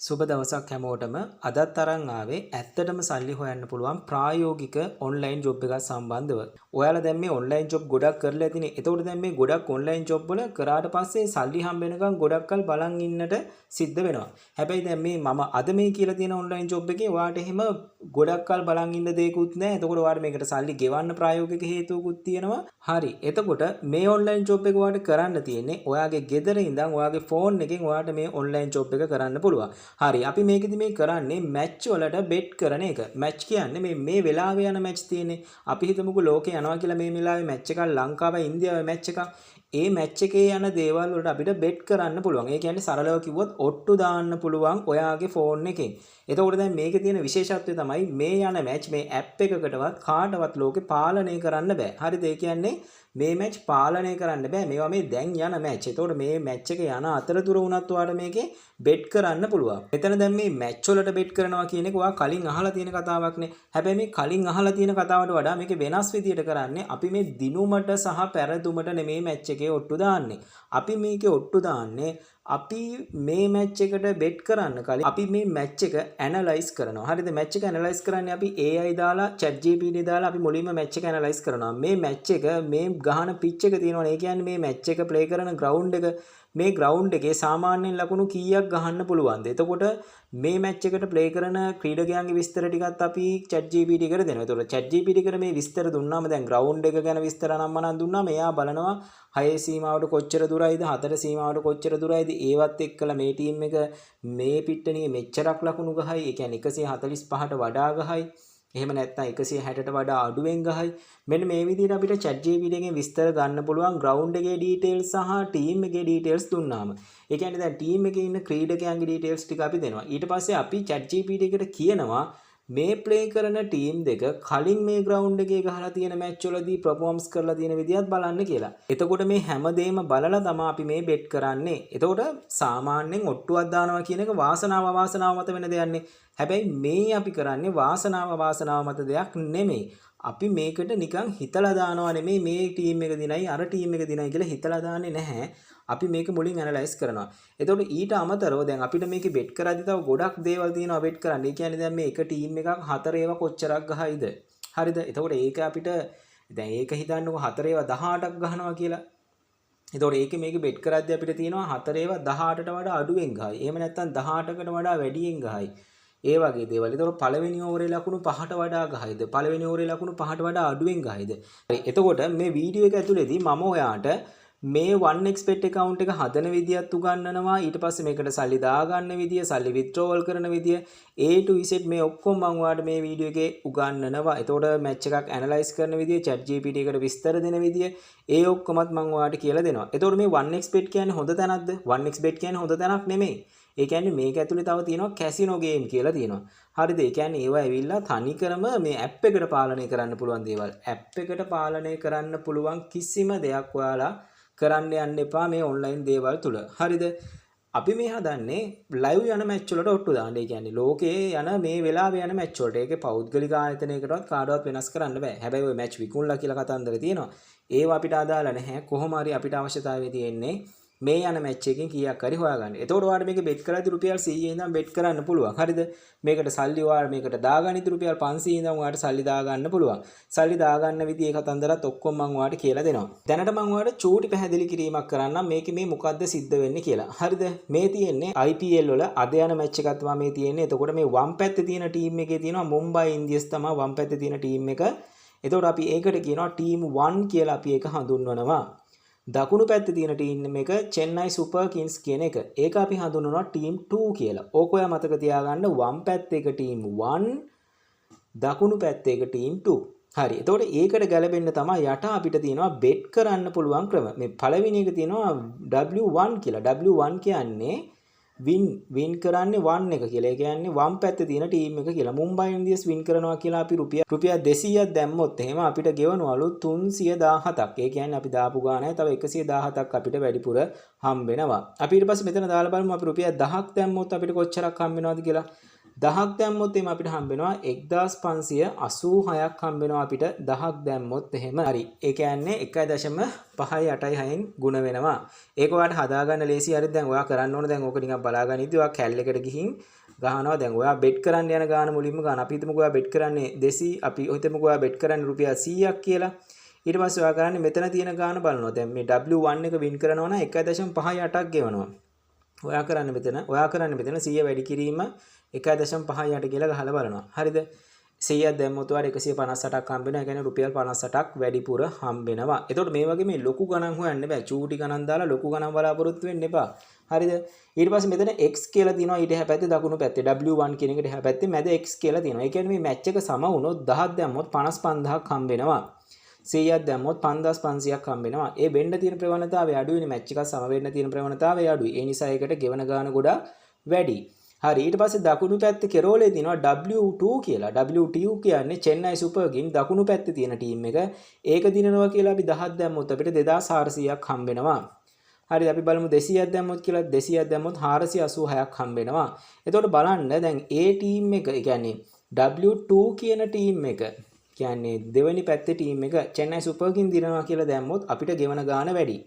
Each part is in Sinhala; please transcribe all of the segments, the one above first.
සුබ දවසක් හැමෝටම අදත් අරන් ආවේ ඇත්තටම සල්ලි හොයන්න පුළුවන් ප්‍රායෝගික ඔන්ලයින් ජොබ් එකක් සම්බන්ධව. ඔයාලා දැන් මේ ඔන්ලයින් ජොබ් ගොඩක් කරලා ඇතිනේ. එතකොට දැන් මේ ගොඩක් ඔන්ලයින් ජොබ් වල කරාට පස්සේ සල්ලි හම්බ වෙනකන් ගොඩක් කල් බලන් ඉන්නට සිද්ධ වෙනවා. හැබැයි දැන් මේ මම අද මේ කියලා තියෙන ඔන්ලයින් ජොබ් එකේ ඔයාට එහෙම ගොඩක් කල් බලන් ඉන්න දෙයක්වත් නැහැ. එතකොට ඔයාට මේකට සල්ලි ගෙවන්න ප්‍රායෝගික හේතුවකුත් තියෙනවා. හරි. එතකොට මේ ඔන්ලයින් ජොබ් එක ඔයාට කරන්න තියෙන්නේ ඔයාගේ ගෙදර ඉඳන් ඔයාගේ ෆෝන් එකෙන් ඔයාට මේ ඔන්ලයින් ජොබ් එක කරන්න පුළුවන්. හරි අපි මේකෙදි මේ කරන්නේ මැච් වලට බෙට් කරන එක. මැච් කියන්නේ මේ වෙලාවේ යන මැච් තියෙන්නේ. අපි හිතමුකෝ ලෝකේ යනවා කියලා මේ වෙලාවේ මැච් එකක් ලංකාවයි ඉන්දියාවේ මැච් එකක්. ඒ මැච් එකේ යන දේවල් වලට අපිට බෙට් කරන්න පුළුවන්. ඒ කියන්නේ සරලව කිව්වොත් ඔට්ටු දාන්න පුළුවන් ඔයාගේ ෆෝන් එකෙන්. එතකොට දැන් මේකේ තියෙන විශේෂත්වය තමයි මේ යන මැච් මේ ඇප් එකකටවත් කාටවත් ලෝකේ පාලනය කරන්න බෑ. හරිද? ඒ කියන්නේ මේ මැච් පාලනය කරන්න බෑ. මේවා මේ දැන් යන මැච්. එතකොට මේ මැච් එක යන අතරතුර වුණත් ඔයාලට මේකේ බෙට් කරන්න පුළුවන්. මෙතන දැන් මේ මැච් වලට බෙට් කරනවා කියන එක ඔයා කලින් අහලා තියෙන කතාවක් නේ. හැබැයි මේ කලින් අහලා තියෙන කතාවට වඩා මේක වෙනස් විදියට කරන්නේ අපි මේ දිනුමට සහ පෙරදුමට නෙමේ මැච් එකේ ඔට්ටු දාන්නේ. අපි මේකේ ඔට්ටු දාන්නේ අපි මේ මැච් එකට බෙට් කරන්න කලින් අපි මේ මැච් එක ඇනලයිස් කරනවා. හරිද? මැච් එක ඇනලයිස් කරන්නේ අපි AI දාලා ChatGPT දාලා අපි මුලින්ම මැච් එක ඇනලයිස් කරනවා. මේ මැච් එක මේ ගහන පිච් එක තියෙනවනේ. ඒ කියන්නේ මේ මැච් එක ප්ලේ කරන ග්‍රවුන්ඩ් එක මේ ග්‍රවුන්ඩ් එකේ සාමාන්‍යයෙන් ලකුණු කීයක් ගහන්න පුළුවන්ද? එතකොට මේ මැච් එකට ප්ලේ කරන ක්‍රීඩකයන්ගේ විස්තර ටිකත් අපි ChatGPT එකට දෙනවා. එතකොට ChatGPT එකට මේ විස්තර දුන්නාම දැන් ග්‍රවුන්ඩ් එක ගැන විස්තර නම් මනම් දුන්නාම එයා බලනවා 6 සීමාවට කොච්චර දුරයිද 4 සීමාවට කොච්චර දුරයිද ඒවත් එක්කලා මේ ටීම් එක මේ පිට්ටනියේ මෙච්චරක් ලකුණු ගහයි. ඒ කියන්නේ 145ට වඩා ගහයි. එහෙම නැත්නම් 160ට වඩා අඩුවෙන් ගහයි. මෙන්න මේ විදිහට අපිට ChatGPT එකෙන් විස්තර ගන්න පුළුවන් ග්‍රවුන්ඩ් එකේ ඩීටේල්ස් සහ ටීම් එකේ ඩීටේල්ස් දුන්නාම. ඒ කියන්නේ දැන් ටීම් එකේ ඉන්න ක්‍රීඩකයන්ගේ ඩීටේල්ස් ටික අපි දෙනවා. ඊට පස්සේ අපි ChatGPT එකට කියනවා මේ ප්ලේ කරන ටීම් දෙක කලින් මේ ග්‍රවුන්ඩ් එකේ ගහලා තියෙන මැච් වලදී පර්ෆෝමන්ස් කරලා තියෙන විදිහත් බලන්න කියලා. එතකොට මේ හැමදේම බලලා තමයි අපි මේ බෙට් කරන්නේ. එතකොට සාමාන්‍යයෙන් ඔට්ටුවක් දානවා කියන එක වාසනාව මත වෙන දෙයක් නේ. හැබැයි මේ අපි කරන්නේ වාසනාව මත දෙයක් නෙමෙයි. අපි මේකට නිකන් හිතලා දානවා නෙමෙයි මේ ටීම් එක දිනයි අර ටීම් එක දිනයි කියලා හිතලා දාන්නේ නැහැ. අපි මේක මුලින් ඇනලයිස් කරනවා. එතකොට ඊට අමතරව දැන් අපිට මේකේ බෙට් කරද්දී තව ගොඩක් දේවල් තියෙනවා බෙට් කරන්න. ඒ කියන්නේ දැන් මේ එක ටීම් එකක් 4 ඒවා කොච්චරක් ගහයිද? හරිද? එතකොට ඒක අපිට දැන් ඒක හිතන්නකො 4 ඒවා 18ක් ගහනවා කියලා. එතකොට ඒකේ මේක බෙට් කරද්දී අපිට තියෙනවා 4 ඒවා 18ට වඩා අඩුවෙන් ගහයි. එහෙම නැත්නම් 18කට වඩා වැඩියෙන් ගහයි. ඒ වගේ දේවල්. ඒතකොට පළවෙනි ඕවරේ ලකුණු 5ට වඩා ගහයිද? පළවෙනි ඕවරේ ලකුණු 5ට වඩා අඩුවෙන් ගහයිද? හරි. එතකොට මේ වීඩියෝ එක ඇතුලේදී මම ඔයාට මේ 1xbet account එක හදන විදියත් උගන්වනවා. ඊට පස්සේ මේකට සල්ලි දාගන්න විදිය, සල්ලි withdrawal කරන විදිය, A to Z මේ ඔක්කොම මම ඔයාට මේ වීඩියෝ එකේ උගන්වනවා. එතකොට මැච් එකක් ඇනලයිස් කරන විදිය, ChatGPT එකට විස්තර දෙන විදිය, ඒ ඔක්කොමත් මම ඔයාට කියලා දෙනවා. එතකොට මේ 1xbet කියන්නේ හොඳ තැනක්ද? 1xbet කියන්නේ හොඳ තැනක් නෙමෙයි. ඒ කියන්නේ මේක ඇතුලේ තව තියෙනවා කැසිනෝ ගේම් කියලා තියෙනවා. හරිද? ඒ කියන්නේ ඒවා ඇවිල්ලා තනිකරම මේ ඇප් එකට පාලනය කරන්න පුළුවන් දේවල්. ඇප් එකට පාලනය කරන්න පුළුවන් කිසිම දෙයක් ඔයාලා කරන්න යන්න එපා මේ ඔන්ලයින් දේවල් තුල. හරිද? අපි මේ හදන්නේ ලයිව් යන මැච් වලට ඔට්ටු දාන්න. ඒ කියන්නේ ලෝකේ යන මේ වෙලාවේ යන මැච් වලට. ඒකේ පෞද්ගලික ආයතනයකටවත් කාටවත් වෙනස් කරන්න බෑ. හැබැයි ওই මැච් විකුණලා කියලා කතන්දර තියෙනවා. ඒවා අපිට අදාළ නැහැ. කොහොම හරි අපිට අවශ්‍යතාවය තියෙන්නේ මේ යන මැච් එකකින් කීයක් හරි හොයාගන්න. එතකොට ඔයාලට මේක බෙට් කරද්දී රුපියල් 100 ඉඳන් බෙට් කරන්න පුළුවන්. හරිද? මේකට සල්ලි ඔයාලා මේකට දාගනිත් රුපියල් 500 ඉඳන් ඔයාලට සල්ලි දාගන්න පුළුවන්. සල්ලි දාගන්න විදිහේ කතන්දරත් ඔක්කොම මම ඔයාලට කියලා දෙනවා. දැනට මම ඔයාලට චූටි පැහැදිලි කිරීමක් කරන්නම් මේකේ මේ මොකද්ද සිද්ධ වෙන්නේ කියලා. හරිද? මේ තියෙන්නේ IPL වල අද යන මැච් එකක් තමයි මේ තියෙන්නේ. එතකොට මේ වම් පැත්තේ තියෙන ටීම් එකේ තියෙනවා මුම්බයි ඉන්දියන්ස් තමයි වම් පැත්තේ තියෙන ටීම් එක. එතකොට අපි ඒකට කියනවා ටීම් 1 කියලා අපි ඒක හඳුන්වනවා. දකුණු පැත්තේ තියෙන ටීම් එක චෙන්නයි සුපර් කිංස් කියන එක. ඒක අපි හඳුන්වනවා ටීම් 2 කියලා. ඕක ඔයා මතක තියාගන්න වම් පැත්තේ එක ටීම් 1, දකුණු පැත්තේ එක ටීම් 2. හරි. එතකොට ඒකට ගැලපෙන්න තමයි යට අපිට තියෙනවා බෙට් කරන්න පුළුවන් ක්‍රම. මේ පළවෙනි එක තියෙනවා W1 කියලා. W1 කියන්නේ වින් කරන්නේ 1 එක කියලා. ඒ කියන්නේ වම් පැත්තේ තියෙන ටීම් එක කියලා. මුම්බයි ඉන්දියන්ස් වින් කරනවා කියලා අපි රුපියල් 200ක් දැම්මොත් එහෙම අපිට ගෙවනවලු 317ක්. ඒ කියන්නේ අපි දාපු ගාණයි තව 117ක් අපිට වැඩිපුර හම්බ වෙනවා. අපි ඊට පස්සේ මෙතන දාලා බලමු අපි රුපියල් 1000ක් දැම්මොත් අපිට කොච්චරක් හම්බ වෙනවද කියලා. 10ක් දැම්මොත් එimhe අපිට හම්බ වෙනවා 1586ක් හම්බ වෙනවා අපිට 10ක් දැම්මොත් එහෙම. හරි. ඒ කියන්නේ 1.586න් ගුණ වෙනවා. ඒක ඔයාලට හදාගන්න ලේසි. හරි දැන් ඔයා කරන්න ඕන දැන් ඕක නිකන් බලාගන්න ඉතින් ඔයා කැලේකට ගිහින් ගහනවා. දැන් ඔයා බෙට් කරන්න යන ගාන මුලින්ම ගන්න. අපි හිතමුකෝ ඔයා බෙට් කරන්නේ 200. අපි හිතමුකෝ ඔයා බෙට් කරන්නේ රුපියල් 100ක් කියලා. ඊට පස්සේ ඔයා කරන්නේ මෙතන තියෙන ගාන බලනවා. දැන් මේ W1 එක වින් කරනවා නම් 1.58ක් ගෙවනවා. ඔයා කරන්නේ මෙතන 100 වැඩි කිරීම 1.58 කියලා ගහලා බලනවා. හරිද? 100ක් දැම්මොත් ඔයාලට 158ක් හම්බ වෙනවා. ඒ කියන්නේ රුපියල් 58ක් වැඩිපුර හම්බ වෙනවා. එතකොට මේ වගේ මේ ලොකු ගණන් හොයන්න බෑ. චූටි ගණන් දාලා ලොකු ගණන් බලාපොරොත්තු වෙන්න එපා. හරිද? ඊට පස්සේ මෙතන x කියලා තියෙනවා ඊට එහා පැත්තේ දකුණු පැත්තේ W1 කියන එකට එහා පැත්තේ මැද x කියලා තියෙනවා. ඒ කියන්නේ මේ මැච් එක සම වුණොත් 10ක් දැම්මොත් 55000ක් හම්බ වෙනවා. 100ක් දැම්මොත් 5500ක් හම්බ වෙනවා. ඒ වෙන්න තියෙන ප්‍රවණතාවය අඩුයිනේ මැච් එකක් සම වෙන්න තියෙන ප්‍රවණතාවය අඩුයි. ඒ නිසා ඒකට ගෙවන ගාන ගොඩක් වැඩි. හරි ඊට පස්සේ දකුණු පැත්තේ කෙරෝලේ තියෙනවා W2 කියලා. W2 කියන්නේ චෙන්නයි සුපර් කිං දකුණු පැත්තේ තියෙන ටීම් එක. ඒක දිනනවා කියලා අපි 10ක් දැම්මොත් අපිට 2400ක් හම්බ වෙනවා. හරි අපි බලමු 200ක් දැම්මොත් කියලා 200ක් දැම්මොත් 486ක් හම්බ වෙනවා. එතකොට බලන්න දැන් A ටීම් එක කියන්නේ W2 කියන ටීම් එක කියන්නේ දෙවෙනි පැත්තේ ටීම් එක චෙන්නයි සුපර් කිං දිනනවා කියලා දැම්මොත් අපිට ගෙවන ගාන වැඩි.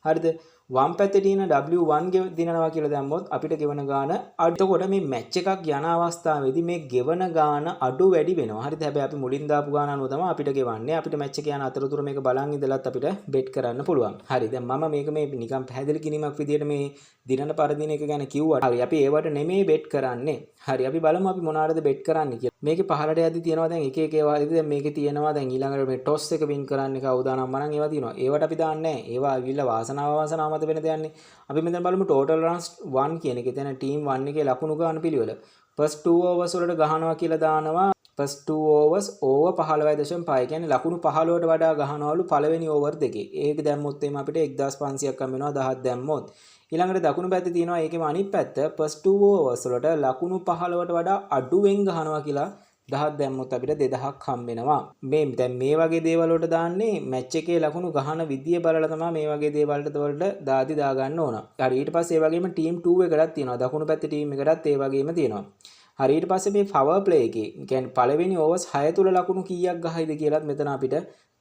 හරිද? වම් පැත්තේ තියෙන W1 දිනනවා කියලා දැම්මොත් අපිට ගෙවන ගාන අඩු. එතකොට මේ මැච් එකක් යන අවස්ථාවේදී මේ ගෙවන ගාන අඩු වැඩි වෙනවා. හරිද? හැබැයි අපි මුලින් දාපු ගාන අනුව තමයි අපිට ගෙවන්නේ. අපිට මැච් එක යන අතරතුර මේක බලන් ඉඳලත් අපිට බෙට් කරන්න පුළුවන්. හරි. දැන් මම මේක මේ නිකන් පැහැදිලි කිරීමක් විදියට මේ දිනන පරදින එක ගැන කිව්වා. හරි. අපි ඒවට නෙමෙයි බෙට් කරන්නේ. හරි. අපි බලමු අපි මොනවාටද බෙට් කරන්නේ කියලා. මේකේ පහළට යද්දි තියෙනවා දැන් එක එක ඒවා හරිද? දැන් මේකේ තියෙනවා දැන් ඊළඟට මේ ටොස් එක වින් කරන්නේ කවුදානම් මනම් ඒවා තියෙනවා. ඒවට අපි දාන්නේ නැහැ. ඒවා අවිල්ල වාසනාව මත වෙන දෙයක්. අපි මෙතන බලමු total runs 1 කියන එකේ තියෙන team 1 එකේ ලකුණු ගන්න පිළිවෙල. first 2 overs වලට ගහනවා කියලා දානවා. first 2 overs over 15.5 කියන්නේ ලකුණු 15ට වඩා ගහනවලු පළවෙනි over දෙකේ. ඒක දැම්මොත් එimhe අපිට 1500ක් හම් වෙනවා 10ක් දැම්මොත්. ඊළඟට දකුණු පැත්තේ තියෙනවා ඒකෙම අනිත් පැත්ත first 2 overs වලට ලකුණු 15ට වඩා අඩුවෙන් ගහනවා කියලා 10ක් දැම්මොත් අපිට 2000ක් හම් වෙනවා. මේ දැන් මේ වගේ දේවල් වලට දාන්නේ මැච් එකේ ලකුණු ගහන විදිය බලලා තමයි මේ වගේ දේවල් වලට දාදි දා ගන්න ඕන. හරි ඊට පස්සේ ඒ වගේම ටීම් 2 එකටත් තියෙනවා. දකුණු පැත්තේ ටීම් එකටත් ඒ වගේම තියෙනවා. හරි ඊට පස්සේ මේ power play එකේ කියන්නේ පළවෙනි ඕවර්ස් 6 තුල ලකුණු කීයක් ගහයිද කියලාත් මෙතන අපිට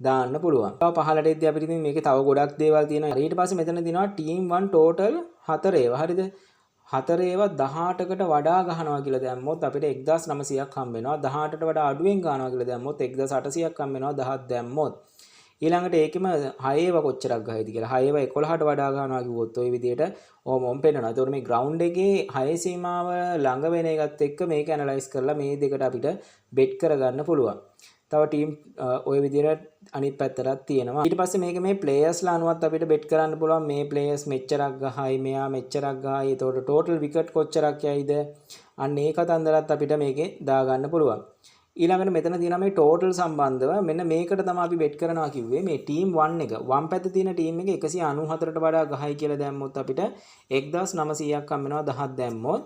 දාන්න පුළුවන්. තව පහළට එද්දී අපිට ඉතින් මේකේ තව ගොඩක් දේවල් තියෙනවා. හරි ඊට පස්සේ මෙතන තියෙනවා ටීම් 1 total 4 ඒවා. හරිද? 4 ඒවා 18කට වඩා ගහනවා කියලා දැම්මොත් අපිට 1900ක් හම්බ වෙනවා. 18ට වඩා අඩුවෙන් ගහනවා කියලා දැම්මොත් 1800ක් හම්බ වෙනවා 10ක් දැම්මොත්. ඊළඟට ඒකෙම 6 ඒවා කොච්චරක් ගහයිද කියලා 6 ඒවා 11ට වඩා ගහනවා කිව්වොත් ওই විදිහට ඕම පෙන්නනවා. ඒතකොට මේ ග්‍රවුන්ඩ් එකේ 6 සීමාව ළඟ වෙන එකත් එක්ක මේක ඇනලයිස් කරලා මේ දෙකට අපිට බෙට් කරගන්න පුළුවන්. තව ටීම් ওই විදිහට අනිත් පැත්තටත් තියෙනවා. ඊට පස්සේ මේක මේ ප්ලේයර්ස්ලා අනුවත් අපිට බෙට් කරන්න පුළුවන්. මේ ප්ලේයර්ස් මෙච්චරක් ගහයි, මෙයා මෙච්චරක් ගහයි. ඒතකොට ටෝටල් විකට් කොච්චරක් යයිද? අන්න ඒ කතන්දරත් අපිට මේකේ දාගන්න පුළුවන්. ඊළඟට මෙතන තියෙනවා මේ ටෝටල් සම්බන්ධව මෙන්න මේකට තමයි අපි බෙට් කරනවා කිව්වේ. මේ ටීම් 1 එක වම් පැත්තේ තියෙන ටීම් එක 194ට වඩා ගහයි කියලා දැම්මොත් අපිට 1900ක් හම් වෙනවා 10ක් දැම්මොත්.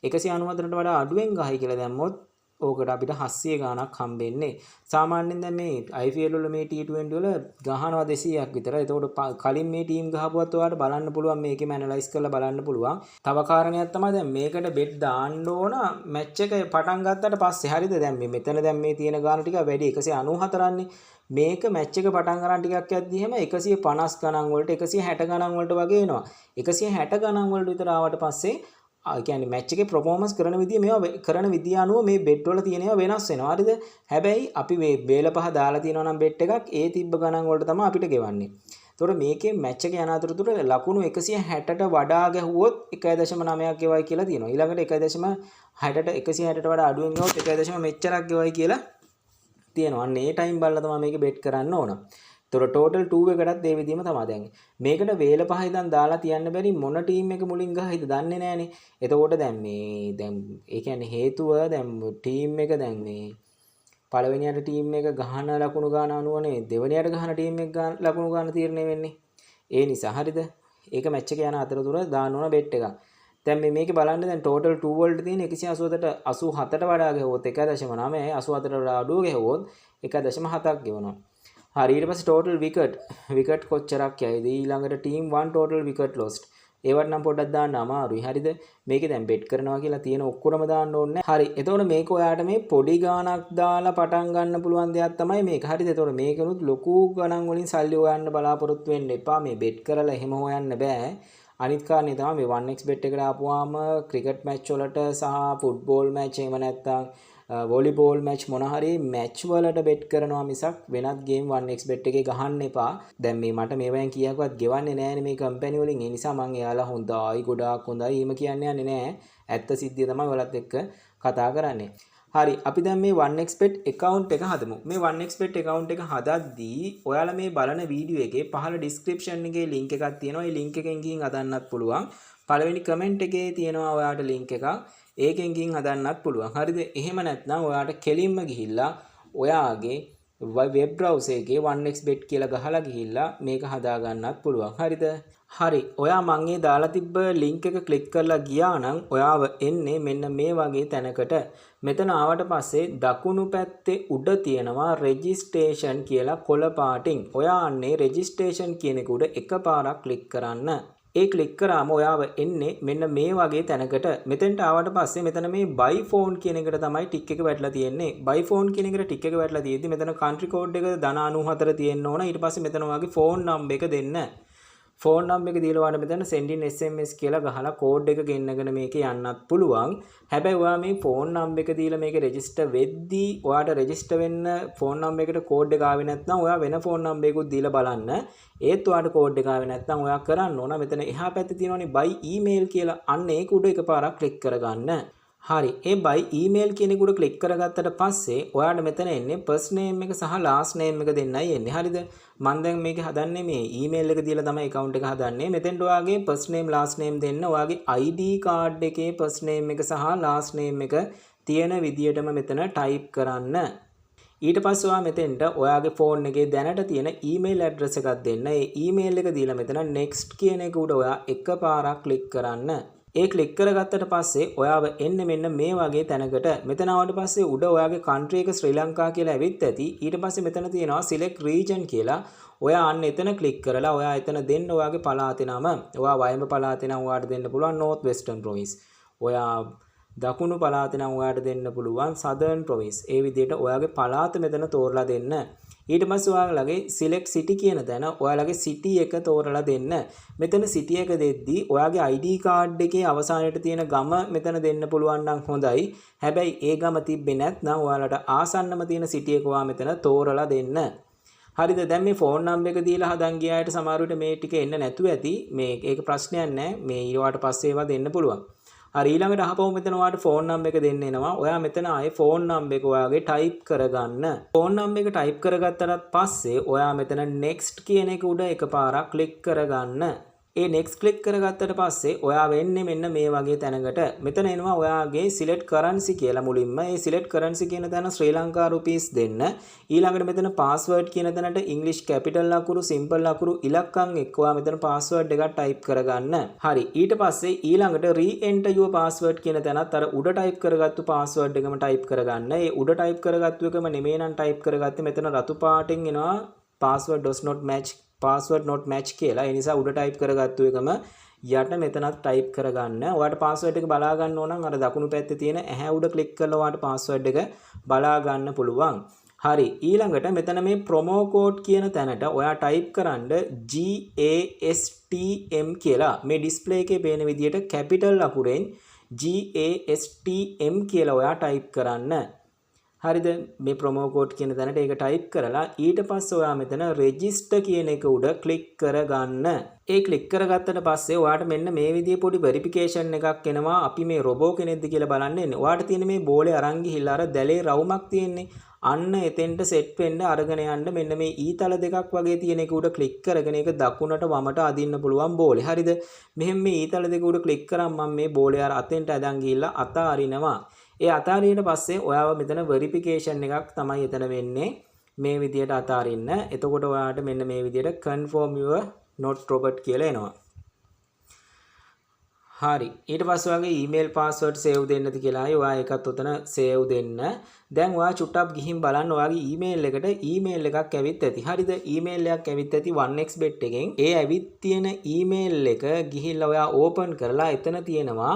194ට වඩා අඩුවෙන් ගහයි කියලා දැම්මොත් ඕකට අපිට 700 ගාණක් හම්බෙන්නේ. සාමාන්‍යයෙන් දැන් මේ IPL වල මේ T20 වල ගහනවා 200ක් විතර. ඒතකොට කලින් මේ ටීම් ගහපුවත් ඔයාලට බලන්න පුළුවන් මේකෙම ඇනලයිස් කරලා බලන්න පුළුවන්. තව කාරණයක් තමයි දැන් මේකට බෙට් දාන්න ඕන මැච් එක පටන් ගත්තට පස්සේ. හරිද? දැන් මේ මෙතන දැන් මේ තියෙන ගාණ ටික වැඩි 194න්නේ. මේක මැච් එක පටන් ගන්න ටිකක් යද්දී එහෙම 150 ගණන් වලට 160 ගණන් වලට වගේ එනවා. 160 ගණන් වලට විතර ආවට පස්සේ කියන්නේ මැච් එකේ performance කරන විදිය මේවා කරන විදිය අනුව මේ බෙට් වල තියෙන ඒවා වෙනස් වෙනවා. හරිද? හැබැයි අපි මේ බේල පහ දාලා තියෙනවා නම් බෙට් එකක් ඒ තිබ්බ ගණන් වලට තමයි අපිට ගෙවන්නේ. ඒතකොට මේකේ මැච් එක යන අතරතුර ලකුණු 160ට වඩා ගැහුවොත් 1.9ක් ගෙවයි කියලා තියෙනවා. ඊළඟට 1.60ට වඩා අඩුවෙන් ගියොත් 1. මෙච්චරක් ගෙවයි කියලා තියෙනවා. අන්න ඒ ටයිම් බලලා තමයි මේක බෙට් කරන්න ඕන. ඒතර ටෝටල් 2 එකටත් ඒ විදිහම තමයි දැන්. මේකට වේල පහ ඉඳන් දාලා තියන්න බැරි මොන ටීම් එක මුලින් ගහයිද දන්නේ නැහනේ. එතකොට දැන් ඒ කියන්නේ හේතුව දැන් ටීම් එක දැන් මේ පළවෙනියට ටීම් එක ගහන ලකුණු ගන්න අනුවනේ දෙවෙනියට ගහන ටීම් එක ලකුණු ගන්න තීරණය වෙන්නේ. ඒ නිසා හරිද? ඒක මැච් එක යන අතරතුර දාන්න ඕන බෙට් එකක්. දැන් මේකේ බලන්න දැන් ටෝටල් 2 වලට තියෙන 187ට වඩා ගෙවුවොත් 1.9 88ට වඩා අඩුව ගෙවුවොත් 1.7ක් ගෙවනවා. හරි ඊට පස්සේ ටෝටල් විකට් කොච්චරක් යයිද ඊළඟට ටීම් 1 ටෝටල් විකට් ලොස්ට් ඒවට නම් පොඩ්ඩක් දාන්න අමාරුයි. හරිද? මේකේ දැන් බෙට් කරනවා කියලා තියෙන ඔක්කොම දාන්න ඕනේ. හරි. එතකොට මේක ඔයාට මේ පොඩි ගාණක් දාලා පටන් ගන්න පුළුවන් දෙයක් තමයි මේක. හරිද? එතකොට මේකනොත් ලොකු ගණන් වලින් සල්ලි හොයන්න බලාපොරොත්තු වෙන්න එපා. මේ බෙට් කරලා එහෙම හොයන්න බෑ. අනිත් කාරණේ තමයි මේ 1xbet එකට ආපුවාම ක්‍රිකට් මැච් වලට සහ ෆුට්බෝල් මැච් එහෙම නැත්නම් වොලිබෝල් මැච් මොන හරි මැච් වලට බෙට් කරනවා මිසක් වෙනත් ගේම් 1xbet එකේ ගහන්න එපා. දැන් මේ මට මේවෙන් කීයක්වත් ගෙවන්නේ නැහැනේ මේ කම්පැනි වලින්. ඒ නිසා මම එයාලා හොඳයි ගොඩාක් හොඳයි එහෙම කියන්නේ නැහැ. ඇත්ත සිද්ධිය තමයි ඔයාලත් එක්ක කතා කරන්නේ. හරි අපි දැන් මේ 1xbet account එක හදමු. මේ 1xbet account එක හදද්දී ඔයාලා මේ බලන වීඩියෝ එකේ පහළ description එකේ link එකක් තියෙනවා. ඒ link එකෙන් ගිහින් හදන්නත් පුළුවන්. පළවෙනි comment එකේ තියෙනවා ඔයාට link එකක්. ඒකෙන් ගිහින් හදන්නත් පුළුවන්. හරිද? එහෙම නැත්නම් ඔයාට කෙලින්ම ගිහිල්ලා ඔයාගේ web browser එකේ 1xbet කියලා ගහලා ගිහිල්ලා මේක හදා ගන්නත් පුළුවන්. හරිද? හරි. ඔයා මං ඒ දාලා තිබ්බ link එක click කරලා ගියා නම් ඔයාව එන්නේ මෙන්න මේ වගේ තැනකට. මෙතන ආවට පස්සේ දකුණු පැත්තේ උඩ තියෙනවා registration කියලා කොළ පාටින්. ඔයා අන්නේ registration කියන එක උඩ එකපාරක් click කරන්න. ඒ ක්ලික් කරාම ඔයාව එන්නේ මෙන්න මේ වගේ තැනකට. මෙතෙන්ට ආවට පස්සේ මෙතන මේ buy phone කියන එකට තමයි ටික් එක වැටලා තියෙන්නේ. buy phone කියන එකට ටික් එක වැටලා තියෙද්දි මෙතන country code එක ධන 94 තියෙන්න ඕන. ඊට පස්සේ මෙතන ඔයාගේ phone number එක දෙන්න. phone number එක දීලා ඔයාලට මෙතන send in SMS කියලා ගහලා code එක ගෙන්නගෙන මේකේ යන්නත් පුළුවන්. හැබැයි ඔයා මේ phone number එක දීලා මේක register වෙද්දී ඔයාට register වෙන්න phone number එකට code එක ආවේ නැත්නම් ඔයා වෙන phone number එකකුත් දීලා බලන්න. ඒත් ඔයාට code එක ආවේ නැත්නම් ඔයා කරන්න ඕන මෙතන එහා පැත්තේ තියෙනවනේ buy email කියලා. අන්න ඒක උඩ එකපාරක් click කරගන්න. හරි. ඒ buy email කියන එක උඩ click කරගත්තට පස්සේ ඔයාට මෙතන එන්නේ first name එක සහ last name එක දෙන්නයි එන්නේ. හරිද? මම දැන් මේක හදන්නේ මේ email එක දීලා තමයි account එක හදන්නේ. මෙතෙන්ට ඔයාගේ first name last name දෙන්න. ඔයාගේ ID card එකේ first name එක සහ last name එක තියෙන විදියටම මෙතන type කරන්න. ඊට පස්සේ ඔයා මෙතෙන්ට ඔයාගේ phone එකේ දැනට තියෙන email address එකක් දෙන්න. ඒ email එක දීලා මෙතන next කියන එක උඩ ඔයා එකපාරක් click කරන්න. ඒ ක්ලික් කරගත්තට පස්සේ ඔයාව එන්නේ මෙන්න මේ වගේ තැනකට. මෙතන ආවට පස්සේ උඩ ඔයාගේ country එක ශ්‍රී ලංකා කියලා ඇවිත් ඇති. ඊට පස්සේ මෙතන තියෙනවා select region කියලා. ඔයා අන්න එතන ක්ලික් කරලා ඔයා එතන දෙන්න ඔයාගේ පළාතේ නම. ඔයා වයඹ පළාතේ නම් ඔයාට දෙන්න පුළුවන් North Western Province. ඔයා දකුණු පළාතේ නම් ඔයාට දෙන්න පුළුවන් Southern Province. ඒ විදිහට ඔයාගේ පළාත මෙතන තෝරලා දෙන්න. ඊට පස්සේ ඔයාලගේ select city කියන තැන ඔයාලගේ city එක තෝරලා දෙන්න. මෙතන city එක දෙද්දී ඔයාගේ ID card එකේ අවසානයේ තියෙන ගම මෙතන දෙන්න පුළුවන් නම් හොඳයි. හැබැයි ඒ ගම තිබ්බේ නැත්නම් ඔයාලට ආසන්නම තියෙන city එක ඔයා මෙතන තෝරලා දෙන්න. හරිද? දැන් මේ phone number එක දීලා හදන් ගියාට සමහර විට මේ ටික එන්න නැතුව ඇති. ඒක ප්‍රශ්නයක් නෑ. මේ ඊට පස්සේ ඒවා දෙන්න පුළුවන්. හරි ඊළඟට අහපුවම මෙතන ඔයාට phone number එක දෙන්න එනවා. ඔයා මෙතන ආයේ phone number එක ඔයාගේ type කරගන්න. phone number එක type කරගත්තට පස්සේ ඔයා මෙතන next කියන එක උඩ එකපාරක් click කරගන්න. ඒ next click කරගත්තට පස්සේ ඔයා වෙන්නේ මෙන්න මේ වගේ තැනකට. මෙතන එනවා ඔයාගේ select currency කියලා මුලින්ම. ඒ select currency කියන තැන ශ්‍රී ලංකා rupees දෙන්න. ඊළඟට මෙතන password කියන තැනට English capital අකුරු simple අකුරු ඉලක්කම් එක්ක ඔයා මෙතන password එකක් type කරගන්න. හරි. ඊට පස්සේ ඊළඟට re-enter your password කියන තැනත් අර උඩ type කරගත්තු password එකම type කරගන්න. ඒ උඩ type කරගත්තු එකම නෙමෙයි නම් type කරගත්තේ මෙතන රතු පාටින් එනවා password does not match password not match කියලා. ඒ නිසා උඩ type කරගත්තු එකම යට මෙතනත් type කරගන්න. ඔයාලට password එක බලා ගන්න ඕන නම් අර දකුණු පැත්තේ තියෙන ඇහැ උඩ click කරලා ඔයාලට password එක බලා ගන්න පුළුවන්. හරි. ඊළඟට මෙතන මේ promo code කියන තැනට ඔයා type කරන්න GASTM කියලා. මේ display එකේ පේන විදිහට capital අකුරෙන් GASTM කියලා ඔයා type කරන්න. හරිද? මේ promo code කියන තැනට ඒක type කරලා ඊට පස්සේ ඔයා මෙතන register කියන එක උඩ click කරගන්න. ඒ click කරගත්තට පස්සේ ඔයාට මෙන්න මේ විදිහේ පොඩි verification එකක් එනවා. අපි මේ robot කෙනෙක්ද කියලා බලන්න එන්නේ. ඔයාට තියෙන මේ බෝලේ අරන් ගිහිල්ලා අර දැලේ රවුමක් තියෙන්නේ. අන්න එතෙන්ට set වෙන්න අරගෙන යන්න මෙන්න මේ ඊතල දෙකක් වගේ තියෙන එක උඩ click කරගෙන ඒක දකුණට වමට අදින්න පුළුවන් බෝලේ. හරිද? මෙහෙම මේ ඊතල දෙක උඩ click කරාම මම මේ බෝලේ අර අතෙන්ට අදන් ගිහිල්ලා අත අරිනවා. ඒ අතාරියට පස්සේ ඔයාව මෙතන verification එකක් තමයි එතන වෙන්නේ. මේ විදියට අතාරින්න. එතකොට ඔයාට මෙන්න මේ විදියට confirm your not robot කියලා එනවා. හරි. ඊට පස්සේ ඔයාගේ email password save දෙන්නද කියලා ආයේ ඔයා එකත් උතන save දෙන්න. දැන් ඔයා චුට්ටක් ගිහින් බලන්න ඔයාගේ email එකට email එකක් ඇවිත් ඇති. හරිද? email එකක් ඇවිත් ඇති 1xbet එකෙන්. ඒ ඇවිත් තියෙන email එක ගිහිල්ලා ඔයා open කරලා එතන තියෙනවා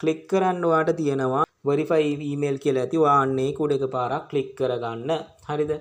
click කරන්න ඔයාට තියෙනවා verify email කියලා ඇති. ඔයා අන්නේ කුඩ එකපාරක් click කරගන්න. හරිද?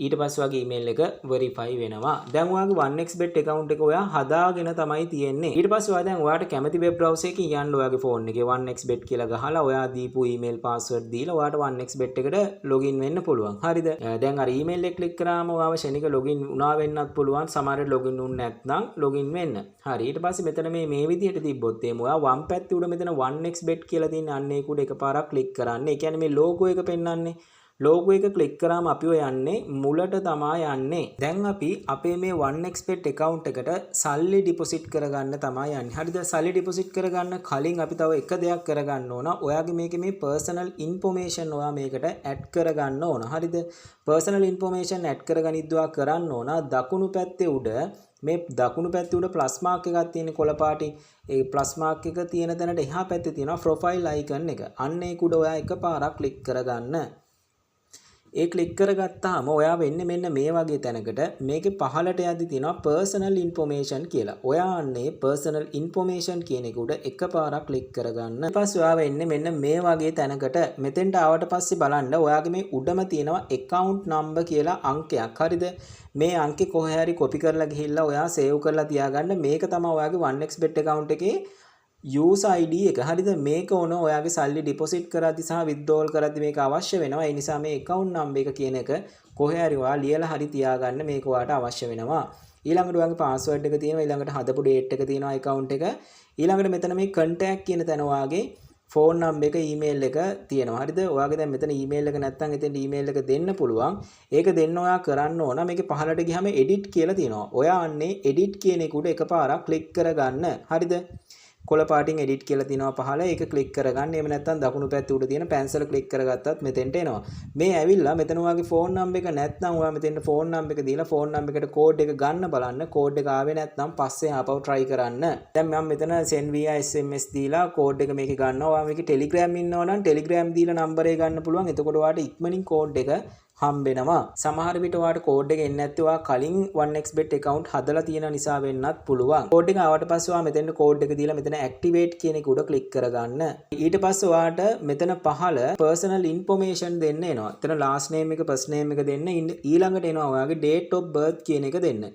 ඊට පස්සේ ඔයාගේ email එක verify වෙනවා. දැන් ඔයාගේ 1xbet account එක ඔයා හදාගෙන තමයි තියෙන්නේ. ඊට පස්සේ ඔයා දැන් ඔයාට කැමති web browser එකකින් යන්න ඔයාගේ phone එකේ 1xbet කියලා ගහලා ඔයා දීපු email password දීලා ඔයාට 1xbet එකට login වෙන්න පුළුවන්. හරිද? දැන් අර email එක click කරාම ඔයාව ශනික login වුණා වෙන්නත් පුළුවන්. සමහරවිට login වුනේ නැත්නම් login වෙන්න. හරි. ඊට පස්සේ මෙතන මේ විදිහට තිබ්බොත් එමු ඔයා වම් පැත්තේ උඩ මෙතන 1xbet කියලා තියෙන අන්නේ කුඩ එකපාරක් click කරන්න. ඒ කියන්නේ මේ logo එක පෙන්වන්නේ logo එක click කරාම අපි ඔය යන්නේ මුලට තමයි යන්නේ. දැන් අපි අපේ මේ 1xbet account එකට සල්ලි deposit කරගන්න තමයි යන්නේ. හරිද? සල්ලි deposit කරගන්න කලින් අපි තව එක දෙයක් කරගන්න ඕන. ඔයාගේ මේකේ මේ personal information ඔයා මේකට add කරගන්න ඕන. හරිද? personal information add කරගනිද්දවා කරන්න ඕන දකුණු පැත්තේ උඩ මේ දකුණු පැත්තේ උඩ plus mark එකක් තියෙන කොළ පාටින් ඒ plus mark එක තියෙන තැනට එහා පැත්තේ තියෙනවා profile icon එක. අන්න ඒක උඩ ඔයා එකපාරක් click කරගන්න. ඒ ක්ලික් කරගත්තාම ඔයා වෙන්නේ මෙන්න මේ වගේ තැනකට මේකේ පහළට යද්දි තියෙනවා personal information කියලා. ඔයා අන්නේ personal information කියන එක උඩ එකපාරක් ක්ලික් කරගන්න. ඊට පස්සේ ඔයා වෙන්නේ මෙන්න මේ වගේ තැනකට මෙතෙන්ට ආවට පස්සේ බලන්න ඔයාගේ මේ උඩම තියෙනවා account number කියලා අංකයක්. හරිද? මේ අංකේ කොහේ හරි copy කරලා ගිහිල්ලා ඔයා save කරලා තියාගන්න. මේක තමයි ඔයාගේ 1xbet account එකේ user ID එක. හරිද? මේක ඕන ඔයාගේ සල්ලි deposit කරද්දි සහ withdrawal කරද්දි මේක අවශ්‍ය වෙනවා. ඒ නිසා මේ account number එක කියන එක කොහේ හරි ඔයා ලියලා හරි තියාගන්න. මේක ඔයාට අවශ්‍ය වෙනවා. ඊළඟට ඔයාගේ password එක තියෙනවා. ඊළඟට හදපු date එක තියෙනවා account එක. ඊළඟට මෙතන මේ contact කියන තැන ඔයාගේ phone number එක email එක තියෙනවා. හරිද? ඔයාගේ දැන් මෙතන email එක නැත්නම් එතෙන් email එක දෙන්න පුළුවන්. ඒක දෙන්න ඔයා කරන්න ඕන මේකේ පහළට ගියාම edit කියලා තියෙනවා. ඔයා අන්නේ edit කියන එක උඩ එකපාරක් click කරගන්න. හරිද? කොළ පාටින් edit කියලා තියෙනවා පහළ ඒක click කරගන්න. එහෙම නැත්නම් දකුණු පැත්තේ උඩ තියෙන pencil click කරගත්තත් මෙතෙන්ට එනවා. මේ ඇවිල්ලා මෙතන ඔයාගේ phone number එක නැත්නම් ඔයා මෙතෙන්ට phone number එක දීලා phone number එකට code එක ගන්න බලන්න. code එක ආවේ නැත්නම් පස්සේ ආපහු try කරන්න. දැන් මම මෙතන send via SMS දීලා code එක මේකේ ගන්නවා. ඔයා මේකේ Telegram ඉන්නවා නම් Telegram දීලා number එක ගන්න පුළුවන්. එතකොට ඔයාට ඉක්මනින් code එක හම්බෙනවා. සමහර විට ඔයාට කෝඩ් එක එන්නේ නැත්නම් ඔයා කලින් 1xbet account හදලා තියෙන නිසා වෙන්නත් පුළුවන්. කෝඩ් එක ආවට පස්සේ ඔයා මෙතෙන් කෝඩ් එක දීලා මෙතන activate කියන එක උඩ click කරගන්න. ඊට පස්සේ ඔයාට මෙතන පහළ personal information දෙන්න එනවා. එතන last name එක first name එක දෙන්න. ඊළඟට එනවා ඔයාගේ date of birth කියන එක දෙන්න.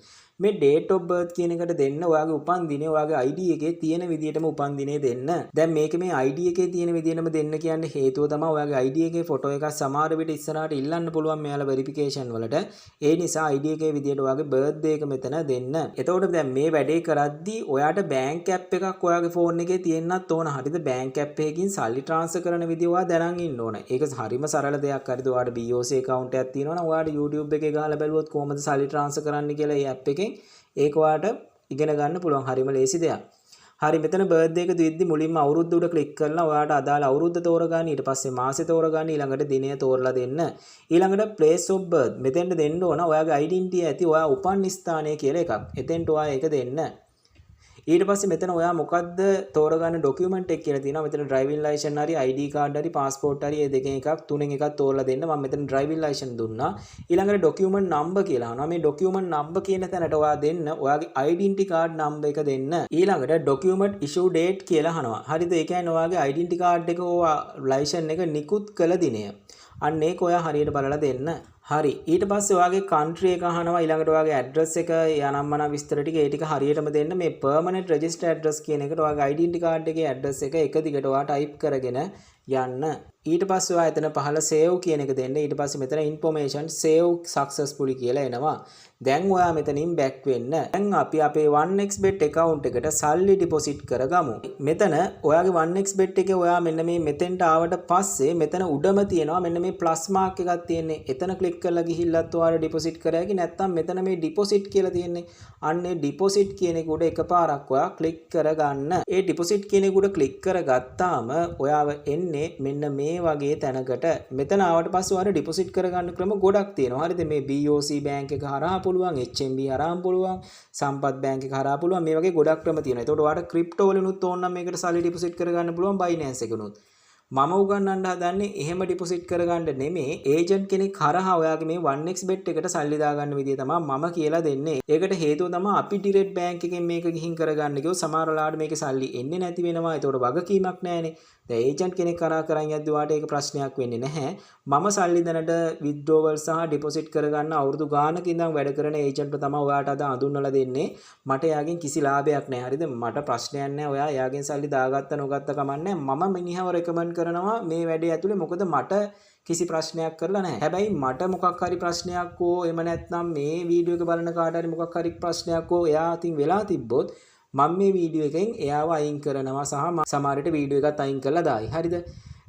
මේ date of birth කියන එකට දෙන්න ඔයාගේ උපන් දිනේ ඔයාගේ ID එකේ තියෙන විදිහටම උපන් දිනේ දෙන්න. දැන් මේක මේ ID එකේ තියෙන විදිහටම දෙන්න කියන්නේ හේතුව තමයි ඔයාගේ ID එකේ ෆොටෝ එකක් සමහර විට ඉස්සරහට ඉල්ලන්න පුළුවන් මෙයාලා වෙරිෆිකේෂන් වලට. ඒ නිසා ID එකේ විදිහට ඔයාගේ birthday එක මෙතන දෙන්න. එතකොට දැන් මේ වැඩේ කරද්දී ඔයාට bank app එකක් ඔයාගේ phone එකේ තියෙන්නත් ඕන. හරිද? bank app එකකින් සල්ලි transfer කරන විදිහ ඔයා දැනන් ඉන්න ඕන. ඒක හරිම සරල දෙයක්. හරිද? ඔයාට BOC account එකක් තියෙනවා නම් ඔයාට YouTube එකේ ගහලා බැලුවොත් කොහොමද සල්ලි transfer කරන්න කියලා ඒ app එකෙන් ඒක ඔයාට ඉගෙන ගන්න පුළුවන්. හරිම ලේසි දෙයක්. හරි මෙතන බර්ත්ඩේ එක දීද්දි මුලින්ම අවුරුද්ද උඩ ක්ලික් කරලා ඔයාට අදාළ අවුරුද්ද තෝරගන්න. ඊට පස්සේ මාසෙ තෝරගන්න. ඊළඟට දිනය තෝරලා දෙන්න. ඊළඟට place of birth මෙතෙන්ට දෙන්න ඕන ඔයාගේ identity ඇති ඔයා උපන් ස්ථානය කියලා එකක්. එතෙන්ට ඔයා ඒක දෙන්න. ඊට පස්සේ මෙතන ඔයා මොකද්ද තෝරගන්න document එක කියලා තියෙනවා. මෙතන driving license හරි ID card හරි passport හරි මේ දෙකෙන් එකක් තුනෙන් එකක් තෝරලා දෙන්න. මම මෙතන driving license දුන්නා. ඊළඟට document number කියලා අහනවා. මේ document number කියන තැනට ඔයා දෙන්න ඔයාගේ identity card number එක දෙන්න. ඊළඟට document issue date කියලා අහනවා. හරිද? ඒ කියන්නේ ඔයාගේ identity card එක ඔයා license එක නිකුත් කළ දිනය. අන්න ඒක ඔයා හරියට බලලා දෙන්න. හරි ඊට පස්සේ ඔයාගේ country එක අහනවා. ඊළඟට ඔයාගේ address එක යනම්මන විස්තර ටික ඒ ටික හරියටම දෙන්න. මේ permanent register address කියන එකට ඔයාගේ identity card එකේ address එක එක දිගට ඔයා type කරගෙන යන්න. ඊට පස්සේ ඔයා එතන පහළ save කියන එක දෙන්න. ඊට පස්සේ මෙතන information save successfully කියලා එනවා. දැන් ඔයා මෙතනින් back වෙන්න. දැන් අපි අපේ 1xbet account එකට සල්ලි deposit කරගමු. මෙතන ඔයාගේ 1xbet එකේ ඔයා මෙන්න මේ මෙතෙන්ට ආවට පස්සේ මෙතන උඩම තියෙනවා මෙන්න මේ plus mark එකක් තියෙන්නේ. එතන click කරලා ගිහිල්ලත් ඔයාලා deposit කරෑකි. නැත්නම් මෙතන මේ deposit කියලා තියෙන්නේ. අන්නේ deposit කියන එක උඩ එකපාරක් ඔයා click කරගන්න. ඒ deposit කියන එක උඩ click කරගත්තාම ඔයාව එන්නේ මෙන්න මේ වගේ තැනකට මෙතන ආවට පස්සේ ඔයාලා ඩිපොසිට් කරගන්න ක්‍රම ගොඩක් තියෙනවා. හරිද? මේ BOC බැංක් එක හරහා පුළුවන්, HMB හරහා පුළුවන්, සම්පත් බැංක් එක හරහා පුළුවන්. මේ වගේ ගොඩක් ක්‍රම තියෙනවා. ඒකට ඔයාලට ක්‍රිප්ටෝ වලිනුත් ඕන නම් මේකට සල්ලි ඩිපොසිට් කරගන්න පුළුවන් Binance එකනොත්. මම උගන්වන්න හදන්නේ එහෙම ඩිපොසිට් කරගන්න නෙමෙයි ඒජන්ට් කෙනෙක් හරහා ඔයාගේ මේ 1xbet එකට සල්ලි දාගන්න විදිය තමයි මම කියලා දෙන්නේ. ඒකට හේතුව තමයි අපි ඩිරෙක්ට් බැංක් එකෙන් මේක ගිහින් කරගන්න කිව්වොත් සමහර වෙලාවට මේකේ සල්ලි එන්නේ නැති වෙනවා. ඒතකොට වගකීමක් නැහැනේ. දැන් ඒජන්ට් කෙනෙක් කරා කරන් යද්දි වාට ඒක ප්‍රශ්නයක් වෙන්නේ නැහැ. මම සල්ලි දැනට withdrawal සහ deposit කරගන්න අවුරුදු ගානක ඉඳන් වැඩ කරන ඒජන්ට් තමයි ඔයාට අද අඳුන්වලා දෙන්නේ. මට එයාගෙන් කිසි ලාභයක් නැහැ. හරිද? මට ප්‍රශ්නයක් නැහැ. ඔයා එයාගෙන් සල්ලි දාගත්ත නොගත්ත කමන්නේ. මම මිනිහව රෙකමන්ඩ් කරනවා මේ වැඩේ ඇතුලේ. මොකද මට කිසි ප්‍රශ්නයක් කරලා නැහැ. හැබැයි මට මොකක් හරි ප්‍රශ්නයක් හෝ එහෙම නැත්නම් මේ වීඩියෝ එක බලන කාට හරි මොකක් හරි ප්‍රශ්නයක් හෝ එයා අතින් වෙලා තිබ්බොත් මම මේ වීඩියෝ එකෙන් එයාව අයින් කරනවා සහ සමහරට වීඩියෝ එකත් අයින් කරලා දායි. හරිද?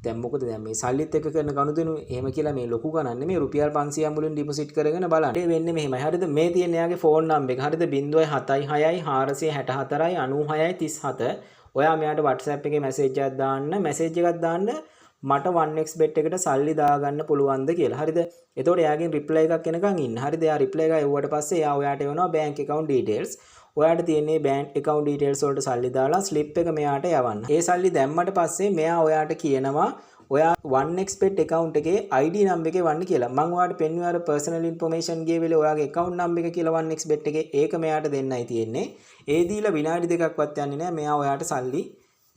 දැන් මොකද දැන් මේ සල්ලිත් එක්ක කරන ගනුදෙනු එහෙම කියලා මේ ලොකු ගණන් නෙමෙයි රුපියල් 500 මුලින් ඩිපොසිට් කරගෙන බලන්න. ඒ වෙන්නේ මෙහෙමයි. හරිද? මේ තියෙන එයාගේ ෆෝන් නම්බර් එක. හරිද? 076 464 96 37. ඔයා මෙයාට WhatsApp එකේ මැසේජ් එකක් දාන්න. මැසේජ් එකක් දාන්න මට 1xbet එකට සල්ලි දාගන්න පුළුවන්ද කියලා. හරිද? එතකොට එයාගෙන් රිප්ලයි එකක් එනකන් ඉන්න. හරිද? එයා රිප්ලයි එක එවුවට පස්සේ එයා ඔයාට එවනවා bank account details. ඔයාට තියෙන්නේ bank account details වලට සල්ලි දාලා slip එක මෙයාට යවන්න. ඒ සල්ලි දැම්මට පස්සේ මෙයා ඔයාට කියනවා ඔයා 1xbet account එකේ ID number එකේ වන්න කියලා. මම ඔයාට පෙන්වුවා අර personal information ගිය වෙලේ ඔයාගේ account number එක කියලා 1xbet එකේ ඒක මෙයාට දෙන්නයි තියෙන්නේ. ඒ දීලා විනාඩි දෙකක්වත් යන්නේ නැහැ. මෙයා ඔයාට සල්ලි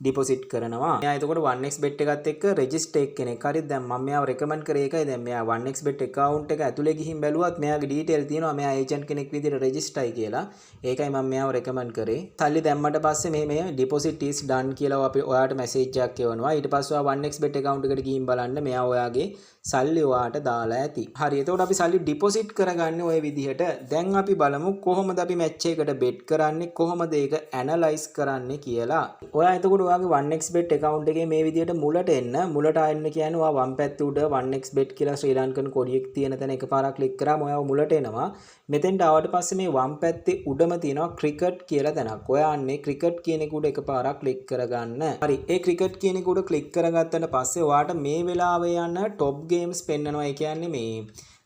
ඩිපොසිට් කරනවා. මෙයා එතකොට 1xbet එකත් එක්ක රෙජිස්ටර් කෙනෙක්. හරිද? දැන් මම මෙයාව රෙකමන්ඩ් කරේ ඒකයි. දැන් මෙයා 1xbet account එක ඇතුලේ ගිහින් බැලුවත් මෙයාගේ ඩීටේල් තියෙනවා. මෙයා ඒජන්ට් කෙනෙක් විදිහට රෙජිස්ටර්යි කියලා. ඒකයි මම මෙයාව රෙකමන්ඩ් කරේ. සල්ලි දැම්මට පස්සේ මේ deposit is done කියලා අපි ඔයාට මැසේජ් එකක් එවනවා. ඊට පස්සේ ඔයා 1xbet account එකට ගිහින් බලන්න මෙයා ඔයාගේ සල්ලි ඔයාට දාලා ඇති. හරි. එතකොට අපි සල්ලි ඩිපොසිට් කරගන්නේ ওই විදිහට. දැන් අපි බලමු කොහොමද අපි මැච් එකකට බෙට් කරන්නේ, කොහොමද ඒක ඇනලයිස් කරන්නේ කියලා. ඔයා එතකොට ඔයාගේ 1xbet account එකේ මේ විදිහට මුලට එන්න. මුලට ආන්න කියන්නේ ඔයා වම් පැත්ත උඩ 1xbet කියලා ශ්‍රී ලංකන් කොඩියක් තියෙන තැන එකපාරක් ක්ලික් කරාම ඔයාව මුලට එනවා. මෙතෙන්ට ආවට පස්සේ මේ වම් පැත්තේ උඩම තියෙනවා ක්‍රිකට් කියලා තැනක්. ඔයා අන්නේ ක්‍රිකට් කියන එක උඩ එකපාරක් ක්ලික් කරගන්න. හරි. ඒ ක්‍රිකට් කියන එක උඩ ක්ලික් කරගත්තට පස්සේ ඔයාට මේ වෙලාවේ යන টপ ගේම්ස් පෙන්නනවා. ඒ කියන්නේ මේ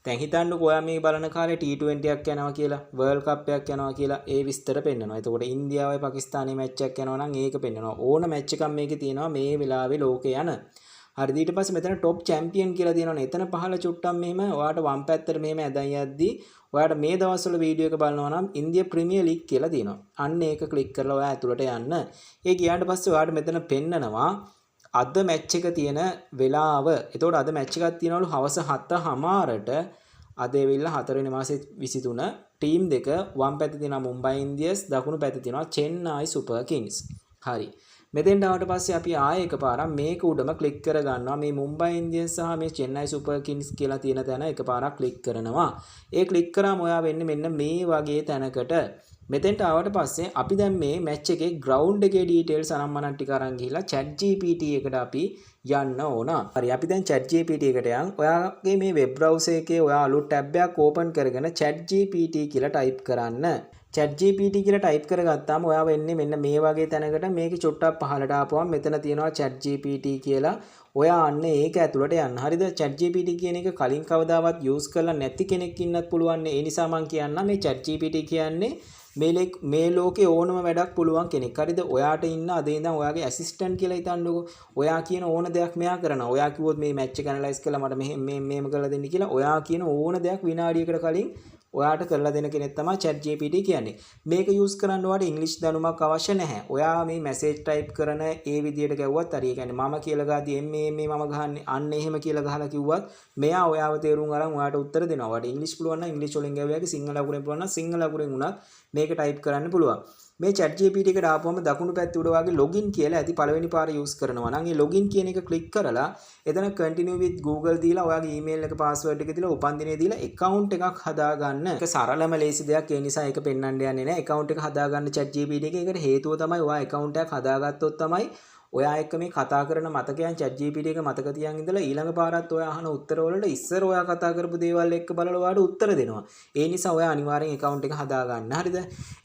දැන් හිතන්නකෝ ඔයා මේ බලන කාලේ T20 එකක් යනවා කියලා, World Cup එකක් යනවා කියලා ඒ විස්තර පෙන්නනවා. එතකොට ඉන්දියාවයි පාකිස්තානයේ මැච් එකක් යනවා නම් ඒක පෙන්නනවා. ඕන මැච් එකක් මේකේ තියෙනවා මේ වෙලාවේ ලෝකේ යන. හරිද? ඊට පස්සේ මෙතන টপ චැම්පියන් කියලා තියෙනවනේ. එතන පහළ චුට්ටක් මෙහෙම ඔයාට වම් පැත්තට මෙහෙම ඇදන් යද්දි ඔයාට මේ දවස්වල වීඩියෝ එක බලනවා නම් ඉන්දියා ප්‍රීමියර් ලීග් කියලා තියෙනවා. අන්න ඒක ක්ලික් කරලා ඔයා ඇතුළට යන්න. ඒ ගියාට පස්සේ ඔයාට මෙතන පෙන්නනවා අද මැච් එක තියෙන වෙලාව. එතකොට අද මැච් එකක් තියෙනවලු හවස 7:00ට. අද එවිල්ලා 4 වෙනි මාසේ 23 ටීම් දෙක වම් පැත්තේ තියෙනවා මුම්බයි ඉන්දියන්ස්, දකුණු පැත්තේ තියෙනවා චෙන්නයි සුපර් කිංග්ස්. හරි. මෙතෙන්ට ආවට පස්සේ අපි ආයෙ එකපාරක් මේක උඩම ක්ලික් කර ගන්නවා. මේ මුම්බයි ඉන්දියන්ස් සහ මේ චෙන්නයි සුපර් කිංග්ස් කියලා තියෙන තැන එකපාරක් ක්ලික් කරනවා. ඒ ක්ලික් කරාම ඔයා වෙන්නේ මෙන්න මේ වගේ තැනකට. මෙතෙන්ට ආවට පස්සේ අපි දැන් මේ මැච් එකේ ග්‍රවුන්ඩ් එකේ ඩීටේල්ස් අනම්මනම් ටික අරන් ගිහිල්ලා ChatGPT එකට අපි යන්න ඕන. හරි අපි දැන් ChatGPT එකට යන්. ඔයාගේ මේ වෙබ් බ්‍රවුසර් එකේ ඔයා අලුත් ටැබ් එකක් ඕපන් කරගෙන ChatGPT කියලා ටයිප් කරන්න. ChatGPT කියලා ටයිප් කරගත්තාම ඔයා වෙන්නේ මෙන්න මේ වගේ තැනකට. මේකේ චුට්ටක් පහළට ආපුවම මෙතන තියෙනවා ChatGPT කියලා. ඔයා අන්න ඒක ඇතුළට යන්න. හරිද? ChatGPT කියන එක කලින් කවදාවත් යූස් කරලා නැති කෙනෙක් ඉන්නත් පුළුවන්. ඒ නිසා මම කියන්නම් මේ ChatGPT කියන්නේ මේ ලෝකේ ඕනම වැඩක් පුළුවන් කෙනෙක්. හරිද? ඔයාට ඉන්න අද ඉඳන් ඔයාගේ ඇසිස්ටන්ට් කියලා හිතන්නකෝ. ඔයා කියන ඕන දෙයක් මෙයා කරනවා. ඔයා කිව්වොත් මේ මැච් එක ඇනලයිස් කරලා මට මෙහෙම කරලා දෙන්න කියලා. ඔයා කියන ඕන දෙයක් විනාඩියකට කලින් ඔයාට කරලා දෙන කෙනෙක් තමයි ChatGPT කියන්නේ. මේක යූස් කරන්න ඔයාට ඉංග්‍රීසි දැනුමක් අවශ්‍ය නැහැ. ඔයා මේ මැසේජ් ටයිප් කරන ඒ විදියට ගැව්වත් හරි. ඒ කියන්නේ මම කියලා ගාදී මේ මම ගහන්නේ අන්න එහෙම කියලා ගහලා කිව්වත් මෙයා ඔයාව තේරුම් අරන් ඔයාට උත්තර දෙනවා. ඔයාට ඉංග්‍රීසි පුළුවන් නම් ඉංග්‍රීසි වලින් ගැව්වාගේ සිංහල අකුරෙන් පුළුවන් නම් සිංහල අකුරෙන් උනත් මේක ටයිප් කරන්න පුළුවන්. මේ ChatGPT එකට ආපුවම දකුණු පැත්තේ උඩ වගේ login කියලා ඇති පළවෙනි පාර යූස් කරනවා නම් ඒ login කියන එක ක්ලික් කරලා එතන continue with Google දීලා ඔයාගේ email එක password එක දීලා උපන්දිනය දීලා account එකක් හදාගන්න. ඒක සරලම ලේසි දෙයක්. ඒ නිසා ඒක පෙන්වන්න යන්නේ නැහැ. account එක හදාගන්න ChatGPT එකේ. ඒකට හේතුව තමයි ඔයා account එකක් හදාගත්තොත් තමයි ඔයා එක්ක මේ කතා කරන මතකයන් ChatGPT එක මතක තියන් ඉඳලා ඊළඟ පාරත් ඔයා අහන උත්තර වලට ඉස්සර ඔයා කතා කරපු දේවල් එක්ක බලලා ඔයාට උත්තර දෙනවා. ඒ නිසා ඔයා අනිවාර්යෙන් account එක හදා ගන්න. හරිද?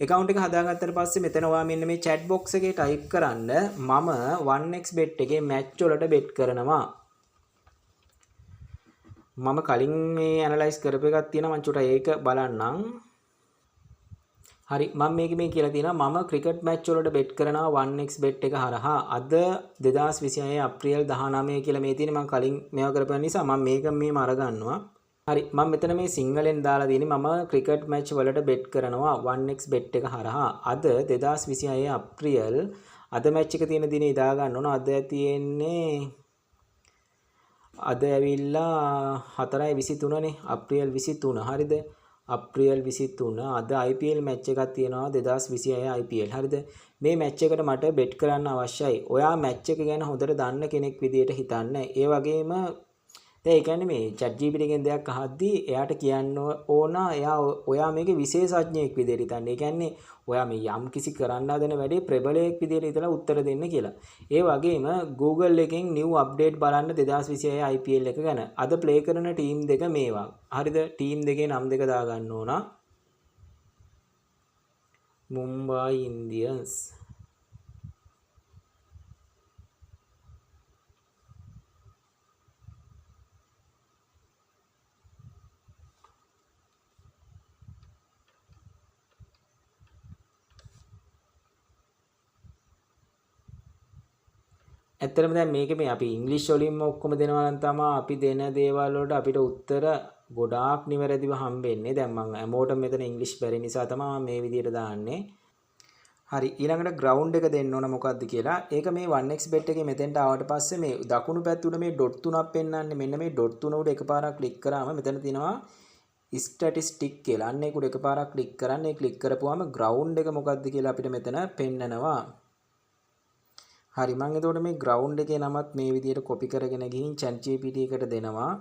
account එක හදාගත්තට පස්සේ මෙතන ඔයා මෙන්න මේ chat box එකේ type කරන්න මම 1xbet එකේ match වලට bet කරනවා. මම කලින් මේ ඇනලයිස් කරපු එකක් තියෙනවා මම චුට්ටක් ඒක බලන්නම්. හරි මම මේ කියලා තියෙනවා මම ක්‍රිකට් මැච් වලට bet කරනවා 1xbet එක හරහා අද 2026 අප්‍රේල් 19 කියලා මේ තියෙන්නේ මම කලින් මේවා කරපු නිසා මම මේක මේම අරගන්නවා. හරි මම මෙතන මේ සිංහලෙන් දාලා තියෙන්නේ මම ක්‍රිකට් මැච් වලට bet කරනවා 1xbet එක හරහා අද 2026 අප්‍රේල් අද මැච් එක තියෙන දිනේ දා ගන්න ඕන. අද තියෙන්නේ අද ඇවිල්ලා 4/23 නේ අප්‍රේල් 23 හරිද අප්‍රේල් 23 අද IPL මැච් එකක් තියෙනවා 2026 IPL හරිද මේ මැච් එකට මට bet කරන්න අවශ්‍යයි. ඔයා මැච් එක ගැන හොඳට දන්න කෙනෙක් විදියට හිතන්න. ඒ වගේම දැන් ඒ කියන්නේ මේ ChatGPT එකෙන් දෙයක් අහද්දී එයාට කියන්න ඕන ඔයා මේකේ විශේෂඥයෙක් විදියට හිතන්න. ඒ කියන්නේ ඔයා මේ යම් කිසි කරන්න හදන වැඩේ ප්‍රබලයෙක් විදියට හිතලා උත්තර දෙන්න කියලා. ඒ වගේම Google එකෙන් new update බලන්න 2026 IPL එක ගැන. අද play කරන team දෙක මේවා. හරිද? team දෙකේ නම් දෙක දාගන්න ඕන. Mumbai Indians ඇත්තටම දැන් මේක මේ අපි ඉංග්‍රීසි වලින්ම ඔක්කොම දෙනවා නම් තමයි අපි දෙන දේවල් වලට අපිට උත්තර ගොඩාක් නිවැරදිව හම්බෙන්නේ. දැන් මම හැමෝටම මෙතන ඉංග්‍රීසි බැරි නිසා තමයි මේ විදියට දාන්නේ. හරි ඊළඟට ground එක දෙන්න ඕන මොකද්ද කියලා. ඒක මේ 1xbet එකේ මෙතෙන්ට ආවට පස්සේ මේ දකුණු පැත්ත උඩ මේ dot 3ක් පෙන්වන්නේ. මෙන්න මේ dot 3 උඩ එකපාරක් ක්ලික් කරාම මෙතන තියෙනවා statistic කියලා. අන්න ඒක උඩ එකපාරක් ක්ලික් කරන්න. ඒ ක්ලික් කරපුවාම ground එක මොකද්ද කියලා අපිට මෙතන පෙන්නනවා. හරි මම එතකොට මේ ground එකේ නමත් මේ විදියට copy කරගෙන ගිහින් ChatGPT එකට දෙනවා.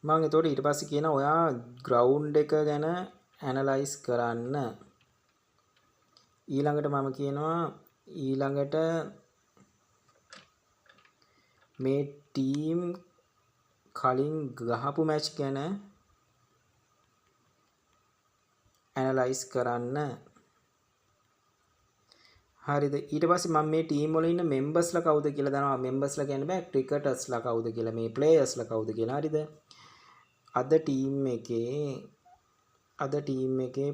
මම එතකොට ඊට පස්සේ කියනවා ඔයා ground එක ගැන analyze කරන්න. ඊළඟට මම කියනවා ඊළඟට මේ team කලින් ගහපු match ගැන ඇනලයිස් කරන්න. හරිද ඊට පස්සේ මම මේ ටීම් වල ඉන්න මෙම්බර්ස්ලා කවුද කියලා දානවා. මෙම්බර්ස්ලා කියන්නේ බෑ ක්‍රිකටර්ස්ලා කවුද කියලා මේ ප්ලේයර්ස්ලා කවුද කියලා. හරිද අද ටීම් එකේ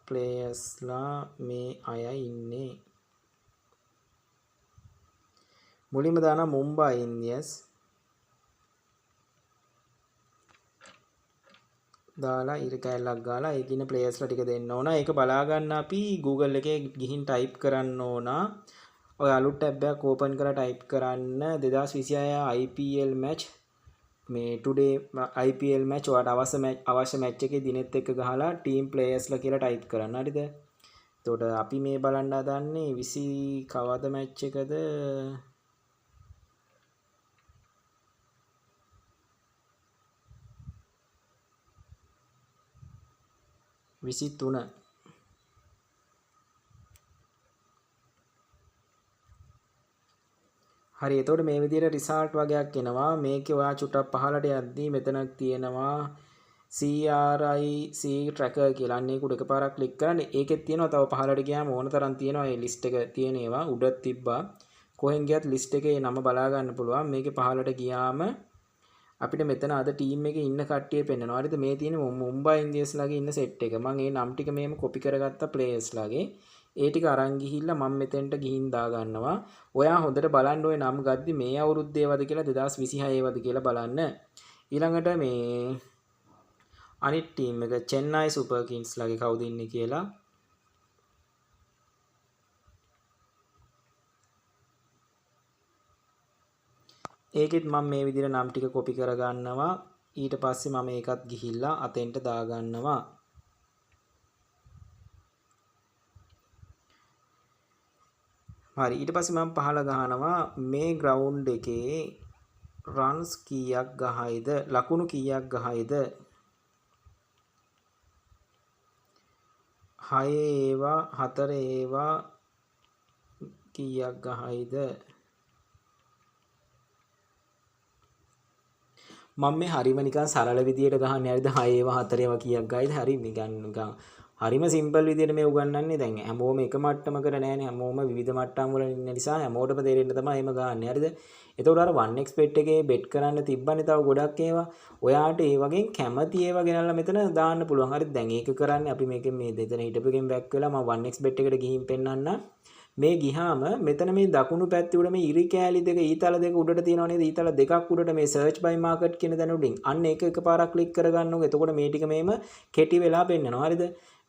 ප්ලේයර්ස්ලා මේ අය ඉන්නේ. මුලින්ම දානවා මුම්බයි ඉන්දියන්ස් දාලා ඉර කැලක් ගාලා ඒකේ ඉන්න ප්ලේයර්ස්ලා ටික දෙන්න ඕන. ඒක බලා ගන්න අපි Google එකේ ගිහින් type කරන්න ඕන. ඔය අලුත් tab එකක් open කරලා type කරන්න 2026 IPL match මේ today IPL match ඔයාලට අවශ්‍ය match එකේ දිනෙත් එක්ක ගහලා team players-ලා කියලා type කරන්න. හරිද? එතකොට අපි මේ බලන්න හදන්නේ 20 කවද match එකද 23 හරි එතකොට මේ විදිහට රිසල්ට් වගේක් එනවා. මේකේ ඔයා චුට්ටක් පහලට යද්දී මෙතනක් තියෙනවා CRIC tracker කියලා. අන්න ඒක උඩ එකපාරක් ක්ලික් කරන්න. ඒකෙත් තියෙනවා තව පහලට ගියාම ඕන තරම් තියෙනවා. මේ ලිස්ට් එක තියෙන ඒවා උඩ තිබ්බා. කොහෙන් ගියත් ලිස්ට් එකේ නම බලා ගන්න පුළුවන්. මේකේ පහලට ගියාම අපිට මෙතන අද ටීම් එකේ ඉන්න කට්ටිය පෙන්නනවා. හරිද? මේ තියෙන මුම්බයි ඉන්දියන්ස්ලාගේ ඉන්න සෙට් එක. මම ඒ නම් ටික මෙහෙම කොපි කරගත්තා ප්ලේයර්ස්ලාගේ. ඒ ටික අරන් ගිහිල්ලා මම මෙතෙන්ට ගිහින් දා ගන්නවා. ඔයා හොඳට බලන්න ඔය නම් ගද්දි මේ අවුරුද්දේ වද කියලා 2026 වද කියලා බලන්න. ඊළඟට මේ අනිත් ටීම් එක චෙන්නයි සුපර් කිංස්ලාගේ කවුද ඉන්නේ කියලා. ඒකෙත් මම මේ විදිහට නම් ටික කොපි කරගන්නවා. ඊට පස්සේ මම ඒකත් ගිහිල්ලා අතෙන්ට දා ගන්නවා. හරි ඊට පස්සේ මම පහල ගහනවා මේ ග්‍රවුන්ඩ් එකේ රන්ස් කීයක් ගහයිද ලකුණු කීයක් ගහයිද 6 ඒවා 4 ඒවා කීයක් ගහයිද? මම මේ හරිම නිකන් සරල විදියට ගහන්නේ හරිද? 6 ඒවා 4 ඒවා කීයක් ගයිද? හරි නිකන් හරිම සිම්පල් විදියට මේ උගන්වන්නේ. දැන් හැමෝම එක මට්ටමකට නෑනේ. හැමෝම විවිධ මට්ටම් වල ඉන්න නිසා හැමෝටම තේරෙන්න තමයි එහෙම ගහන්නේ. හරිද? එතකොට අර 1xbet එකේ bet කරන්න තිබ්බනේ තව ගොඩක් ඒවා. ඔයාට ඒ වගේ කැමති ඒවා ගෙනල්ලා මෙතන දාන්න පුළුවන්. හරිද? දැන් ඒක කරන්නේ අපි මේකෙන් මේ දෙතන හිටපෙකින් බැක් වෙලා මම 1xbet එකට ගිහින් පෙන්නන්න. මේ ගිහාම මෙතන මේ දකුණු පැත්තේ උඩ මේ ඉරි කෑලි දෙක ඊතල දෙක උඩට තියෙනව නේද? ඊතල දෙකක් උඩට මේ search by market කියන දන උඩින් අන්න ඒක එකපාරක් ක්ලික් කරගන්නකො. එතකොට මේ ටික මේම කෙටි වෙලා පෙන්නනවා. හරිද?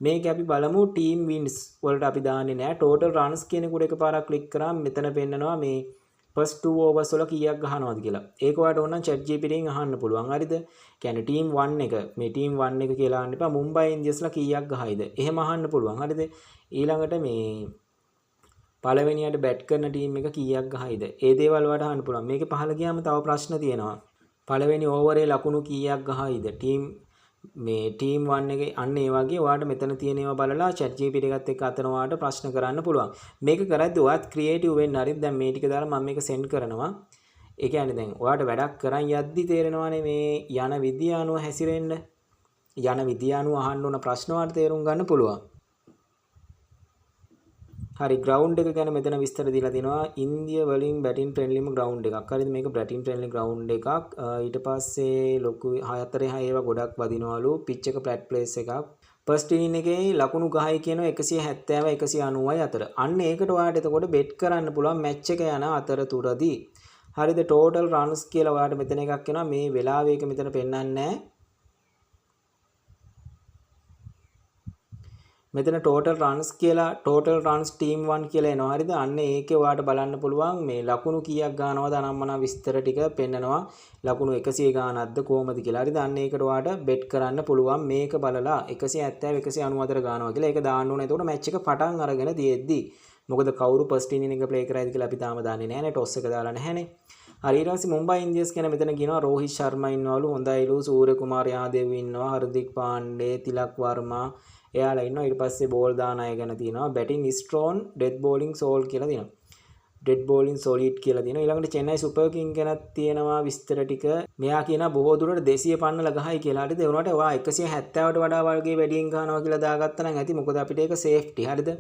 මේක අපි බලමු team wins වලට අපි දාන්නේ නෑ. total runs කියන කුඩ එකපාරක් ක්ලික් කරාම මෙතන පෙන්නනවා මේ first 2 overs වල කීයක් ගහනවද කියලා. ඒක ඔයාලට ඕන නම් ChatGPT එකෙන් අහන්න පුළුවන්. හරිද? කියන්නේ team 1 එක මේ team 1 එක කියලා අහන්න එපා. Mumbai Indiansලා කීයක් ගහයිද? එහෙම අහන්න පුළුවන්. හරිද? ඊළඟට මේ පළවෙනියට බැට් කරන ටීම් එක කීයක් ගහයිද? ඒ දේවල් වලට අහන්න පුළුවන්. මේකේ පහළ ගියාම තව ප්‍රශ්න තියෙනවා. පළවෙනි ඕවරේ ලකුණු කීයක් ගහයිද? ටීම් 1 එකේ අන්න ඒ වගේ ඔයාලට මෙතන තියෙන ඒවා බලලා ChatGPT එකත් එක්ක අතන ඔයාලට ප්‍රශ්න කරන්න පුළුවන්. මේක කරද්දී ඔයාත් ක්‍රියේටිව් වෙන්න. හරිද? දැන් මේ ටික දාලා මම මේක සෙන්ඩ් කරනවා. ඒ කියන්නේ දැන් ඔයාලට වැඩක් කරන් යද්දි තේරෙනවානේ මේ යන විදිය අනුව හැසිරෙන්න. යන විදිය අනුව අහන්න ඕන ප්‍රශ්න වලට තේරුම් ගන්න පුළුවන්. හරි ground එක ගැන මෙතන විස්තර දීලා තිනවා. ඉන්දියා වලින් බැටින් ෆ්‍රෙන්ඩ්ලිම ground එකක්. හරිද? මේක බැටින් ෆ්‍රෙන්ඩ්ලි ground එකක්. ඊට පස්සේ ලොකු 4 ඒවා ගොඩක් වදිනවලු. පිච් එක ෆ්ලැට් ප්ලේස් එකක්. ෆස්ට් ඉනින් එකේ ලකුණු ගහයි කියනවා 170 190යි අතර. අන්න ඒකට ඔයාලට එතකොට බෙට් කරන්න පුළුවන් මැච් එක යන අතරතුරදී. හරිද? total runs කියලා ඔයාලට මෙතන එකක් එනවා. මේ වෙලාවේ එක මෙතන පෙන්වන්නේ නැහැ. මෙතන total runs කියලා total runs team 1 කියලා එනවා. හරිද? අන්න ඒකේ ඔයාලට බලන්න පුළුවන් මේ ලකුණු කීයක් ගන්නවද අනම්මන විස්තර ටික පෙන්නනවා. ලකුණු 100 ගානක්ද කොහමද කියලා. හරිද? අන්න ඒකට ඔයාලට bet කරන්න පුළුවන්. මේක බලලා 170 194 ගන්නවා කියලා. ඒක දාන්න ඕනේ. එතකොට match එක පටන් අරගෙන තියෙද්දි. මොකද කවුරු first inning එක play කරයිද කියලා අපි තාම දන්නේ නැහැ නේ. toss එක දාලා නැහැනේ. හරි ඊට පස්සේ මුම්බයි ඉන්දියන්ස් කියන මෙතන කියනවා රෝහිත් ශර්මා ඉන්නවලු. හොඳයිලු. සූර්ය කුමාර යාදව ඉන්නවා. හර්දික් පාණ්ඩේ, තිලක් වර්මා එයාලා ඉන්නවා. ඊට පස්සේ බෝල් දාන අය ගැන තියෙනවා. බැටිං ස්ට්‍රෝන්, ඩෙත් බෝලිං සෝල් කියලා තියෙනවා. ඩෙත් බෝලිං සොලිඩ් කියලා තියෙනවා. ඊළඟට චෙන්නයි සුපර් කිං ගැනත් තියෙනවා විස්තර ටික. මෙයා කියනවා බොහෝ දුරට 200 පන්නල ගහයි කියලා. හරිද? ඒ වුණාට ඔයා 170ට වඩා වර්ගයේ වැඩියෙන් ගහනවා කියලා දාගත්තා නම් ඇති. මොකද අපිට ඒක සේෆ්ටි. හරිද?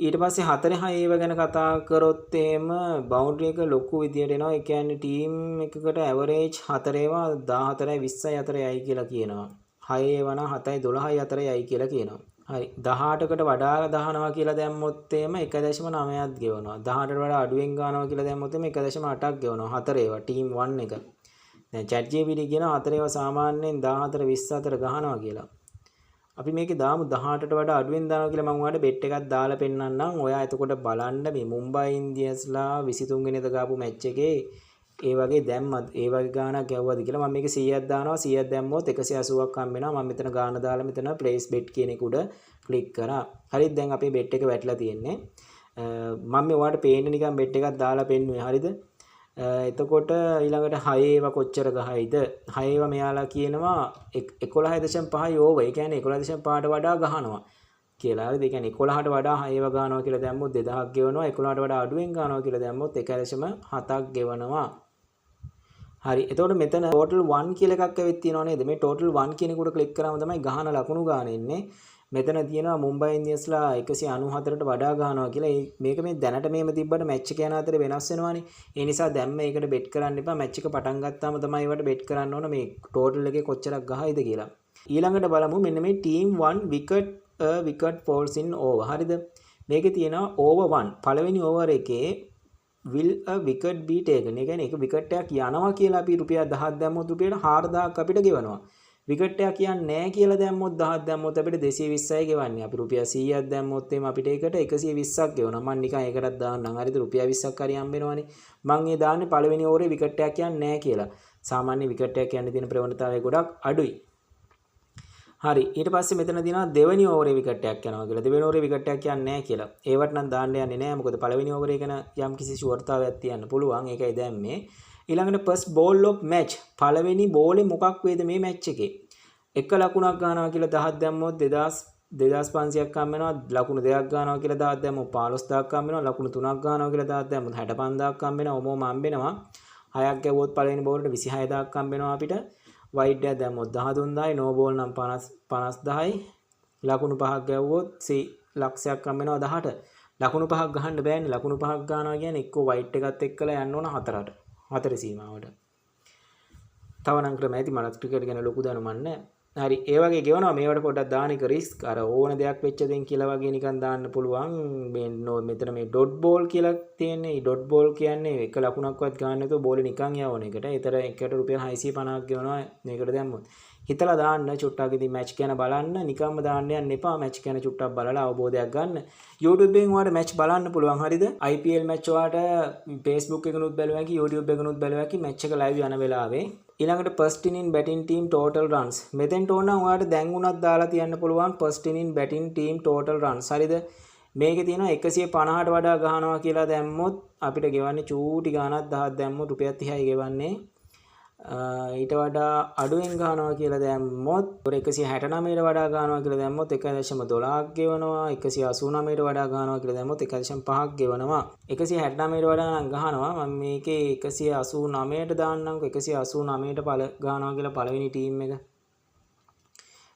ඊට පස්සේ 4-6 ඒව ගැන කතා කරොත් එහෙම බවුන්ඩරි එක ලොකු විදියට එනවා. ඒ කියන්නේ ටීම් එකකට ඇවරේජ් 4 ඒවා 14යි 20යි අතරයි කියලා කියනවා. 6 ඒවා නම් 7යි 12යි අතරයි කියලා කියනවා. හරි 18කට වඩා දහනවා කියලා දැම්මොත් එහෙම 1.9ක් ගෙවනවා. 18ට වඩා අඩුවෙන් ගන්නවා කියලා දැම්මොත් එහෙම 1.8ක් ගෙවනවා. 4 ඒවා ටීම් 1 එක. දැන් ChatGPT කියනවා 4 ඒවා සාමාන්‍යයෙන් 14 20 අතර ගහනවා කියලා. අපි මේකේ දාමු 18ට වඩා අඩුවෙන් දානවා කියලා මම ඔයාලට බෙට් එකක් දාලා පෙන්නන්නම්. ඔයා එතකොට බලන්න මේ මුම්බයි ඉන්දියන්ස්ලා 23 වෙනිදා ගාපු මැච් එකේ ඒ වගේ දැම්මත් ඒ වගේ ගාණක් ගැව්වද කියලා මම මේක 100ක් දානවා. 100ක් දැම්මොත් 180ක් හම්බ වෙනවා. මම මෙතන ගාණ දාලා මෙතන ප්ලේස් බෙට් කියන එක උඩ ක්ලික් කරා. හරිද? දැන් අපේ බෙට් එක වැටලා තියෙන්නේ. මම මේ ඔයාලට පේන්න නිකන් බෙට් එකක් දාලා පෙන්නුවේ. හරිද? එතකොට ඊළඟට 6 ඒවා කොච්චර ගහයිද? 6 ඒවා මෙයාලා කියනවා 11.5යි ඕවර්. ඒ කියන්නේ 11.5ට වඩා ගහනවා කියලා. හරිද? ඒ කියන්නේ 11ට වඩා 6 ඒවා ගහනවා කියලා දැම්මොත් 2000ක් ගෙවනවා. 11ට වඩා අඩුවෙන් ගහනවා කියලා දැම්මොත් 1.7ක් ගෙවනවා. හරි. එතකොට මෙතන total 1 කියලා එකක් ඇවිත් තියෙනව නේද? මේ total 1 කියන එකට ක්ලික් කරාම තමයි ගහන ලකුණු ගාන එන්නේ. මෙතන තියෙනවා මුම්බයි ඉන්දියන්ස්ලා 194ට වඩා ගහනවා කියලා. මේක මේ දැනට මේම තිබ්බට මැච් එක යන අතරේ වෙනස් වෙනවානේ. ඒ නිසා දැන් මේකට බෙට් කරන්න එපා. මැච් එක පටන් ගත්තාම තමයි ඒවට බෙට් කරන්න ඕන මේ ටෝටල් එකේ කොච්චරක් ගහයිද කියලා. ඊළඟට බලමු මෙන්න මේ team 1 wicket falls in over. හරිද? මේකේ තියෙනවා over 1. පළවෙනි ඕවර් එකේ will a wicket be taken. ඒ කියන්නේ එක විකට් එකක් යනවා කියලා අපි රුපියල් 10ක් දැම්මොත් රුපියල් 4000ක් අපිට ගෙවනවා. විකට් එකක් කියන්නේ නැහැ කියලා දැම්මොත් 10ක් දැම්මොත් අපිට 220යි ගෙවන්නේ. අපි රුපියල් 100ක් දැම්මොත් එimhe අපිට ඒකට 120ක් ගෙවනවා. මම නිකන් ඒකටත් දාන්නම්. හරිද? රුපියල් 20ක් හරි හම්බ වෙනවනේ. මම ඒ දාන්නේ පළවෙනි ඕවරේ විකට් එකක් කියන්නේ නැහැ කියලා. සාමාන්‍ය විකට් එකක් යන්න තියෙන ප්‍රවණතාවය ගොඩක් අඩුයි. හරි ඊට පස්සේ මෙතන දිනවා දෙවෙනි ඕවරේ විකට් එකක් යනවා කියලා. දෙවෙනි ඕවරේ විකට් එකක් යන්නේ නැහැ කියලා. ඒවට නම් දාන්න යන්නේ නැහැ. මොකද පළවෙනි ඕවරේ ගැන යම් කිසි ෂුවර්තාවයක් තියන්න පුළුවන්. ඒකයි දැම්මේ. ඊළඟට first ball of match. පළවෙනි බෝලේ මොකක් වේද මේ මැච් එකේ? එක ලකුණක් ගන්නවා කියලා 10ක් දැම්මොත් 2000 2500ක් හම්බ වෙනවා. ලකුණු 2ක් ගන්නවා කියලා දාත් දැම්මොත් 15000ක් හම්බ වෙනවා. ලකුණු 3ක් ගන්නවා කියලා දාත් දැම්මොත් 65000ක් හම්බ වෙනවා. ඔමෝම හම්බ වෙනවා. 6ක් ගැව්වොත් පළවෙනි බෝලට 26000ක් හම්බ වෙනවා අපිට. වයිඩ් එකක් දැම්මොත් 13000යි. නෝ බෝල් නම් 50000යි. ලකුණු 5ක් ගැව්වොත් ලක්ෂයක් හම්බ වෙනවා 18. ලකුණු 5ක් ගහන්න බෑනේ. ලකුණු 5ක් ගන්නවා කියන්නේ එක්ක වයිට් එකත් එක්කලා යන්න ඕන 4ට. 4 සීමාවට. තව නම් ක්‍රම ඇති මනස් ක්‍රිකට් ගැන ලොකු දැනුමක් නැහැ. හරි ඒ වගේ ගෙවනවා මේවට පොඩ්ඩක් දාන එක රිස්ක් අර ඕන දෙයක් වෙච්ච දෙන් කියලා වගේ නිකන් දාන්න පුළුවන් මේ මෙතන මේ ඩොට් බෝල් කියලා තියෙන්නේ. මේ ඩොට් බෝල් කියන්නේ එක ලකුණක්වත් ගන්න නැතුව බෝලේ නිකන් යවන එකට. ඒතර එකට රුපියල් 650ක් ගෙවනවා මේකට දැම්මොත්. හිතලා දාන්න චුට්ටක් ඉතින් මැච් ගැන බලන්න නිකම්ම දාන්න යන්න එපා. මැච් ගැන චුට්ටක් බලලා අවබෝධයක් ගන්න. YouTube එකෙන් ඔයාලට මැච් බලන්න පුළුවන් හරිද? IPL මැච් ඔයාලට Facebook එකනොත් බලුවා හැකි YouTube එකනොත් බලුවා හැකි මැච් එක live යන වෙලාවේ. ඊළඟට first inning batting team total runs. මෙතෙන්ට ඕන නම් ඔයාලට දැන් උනත් දාලා තියන්න පුළුවන් first inning batting team total runs. හරිද? මේකේ තියෙනවා 150ට වඩා ගහනවා කියලා දැම්මොත් අපිට ගෙවන්නේ චූටි ගාණක් 10ක් දැම්මොත් රුපියල් 30යි ගෙවන්නේ. ඊට වඩා අඩුවෙන් ගහනවා කියලා දැම්මොත් 169ට වඩා ගහනවා කියලා දැම්මොත් 1.12ක් ගෙවනවා. 189ට වඩා ගහනවා කියලා දැම්මොත් 1.5ක් ගෙවනවා. 169ට වඩා නම් ගහනවා. මම මේකේ 189ට දාන්නම්කෝ. 189ට ගහනවා කියලා පළවෙනි ටීම් එක.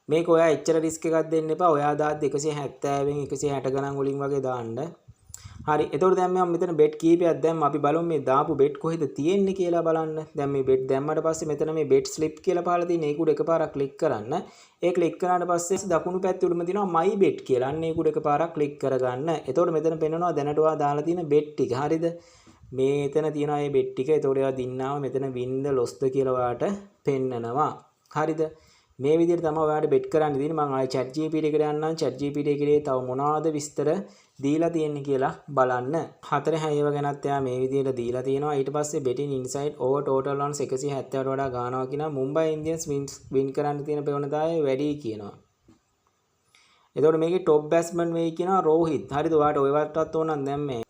මේක ඔයා එච්චර රිස්ක් එකක් දෙන්න එපා. ඔයා දාද්දි 170න් 160 ගණන් වලින් වගේ දාන්න. හරි එතකොට දැන් මම මෙතන බෙට් කීපයක් දැම්ම අපි බලමු මේ දාපු බෙට් කොහෙද තියෙන්නේ කියලා බලන්න. දැන් මේ බෙට් දැම්මට පස්සේ මෙතන මේ බෙට් ස්ලිප් කියලා පහලා තියෙන ඒක උඩ එකපාරක් ක්ලික් කරන්න. ඒ ක්ලික් කරාට පස්සේ දකුණු පැත්තේ උඩම තියෙනවා my bet කියලා. අන්න ඒක උඩ එකපාරක් ක්ලික් කරගන්න. එතකොට මෙතන පෙන්නනවා දැනට ඔයා දාලා තියෙන බෙට් ටික. හරිද? මෙතන තියෙනවා මේ බෙට් ටික. එතකොට ඔයා දින්නාම මෙතන win the loss ද කියලා ඔයාට පෙන්නනවා. හරිද? මේ විදිහට තමයි ඔයාලට bet කරන්න දෙන්නේ. මම ආයේ chat GPT එකට යන්නම්. chat GPT එකේ තව මොනවාද විස්තර දීලා තියෙන්නේ කියලා බලන්න. 4/6 ගැනත් එයා මේ විදිහට දීලා තියෙනවා. ඊට පස්සේ betting inside over total runs 170ට වඩා ගන්නවා කියන Mumbai Indians win කරන්න තියෙන ප්‍රවණතාවය වැඩි කියනවා. එතකොට මේකේ top batsman වෙයි කියනවා රෝහිත්. හරිද? ඔයාලට ඔය වටත් ඕන නම් දැන් මේ.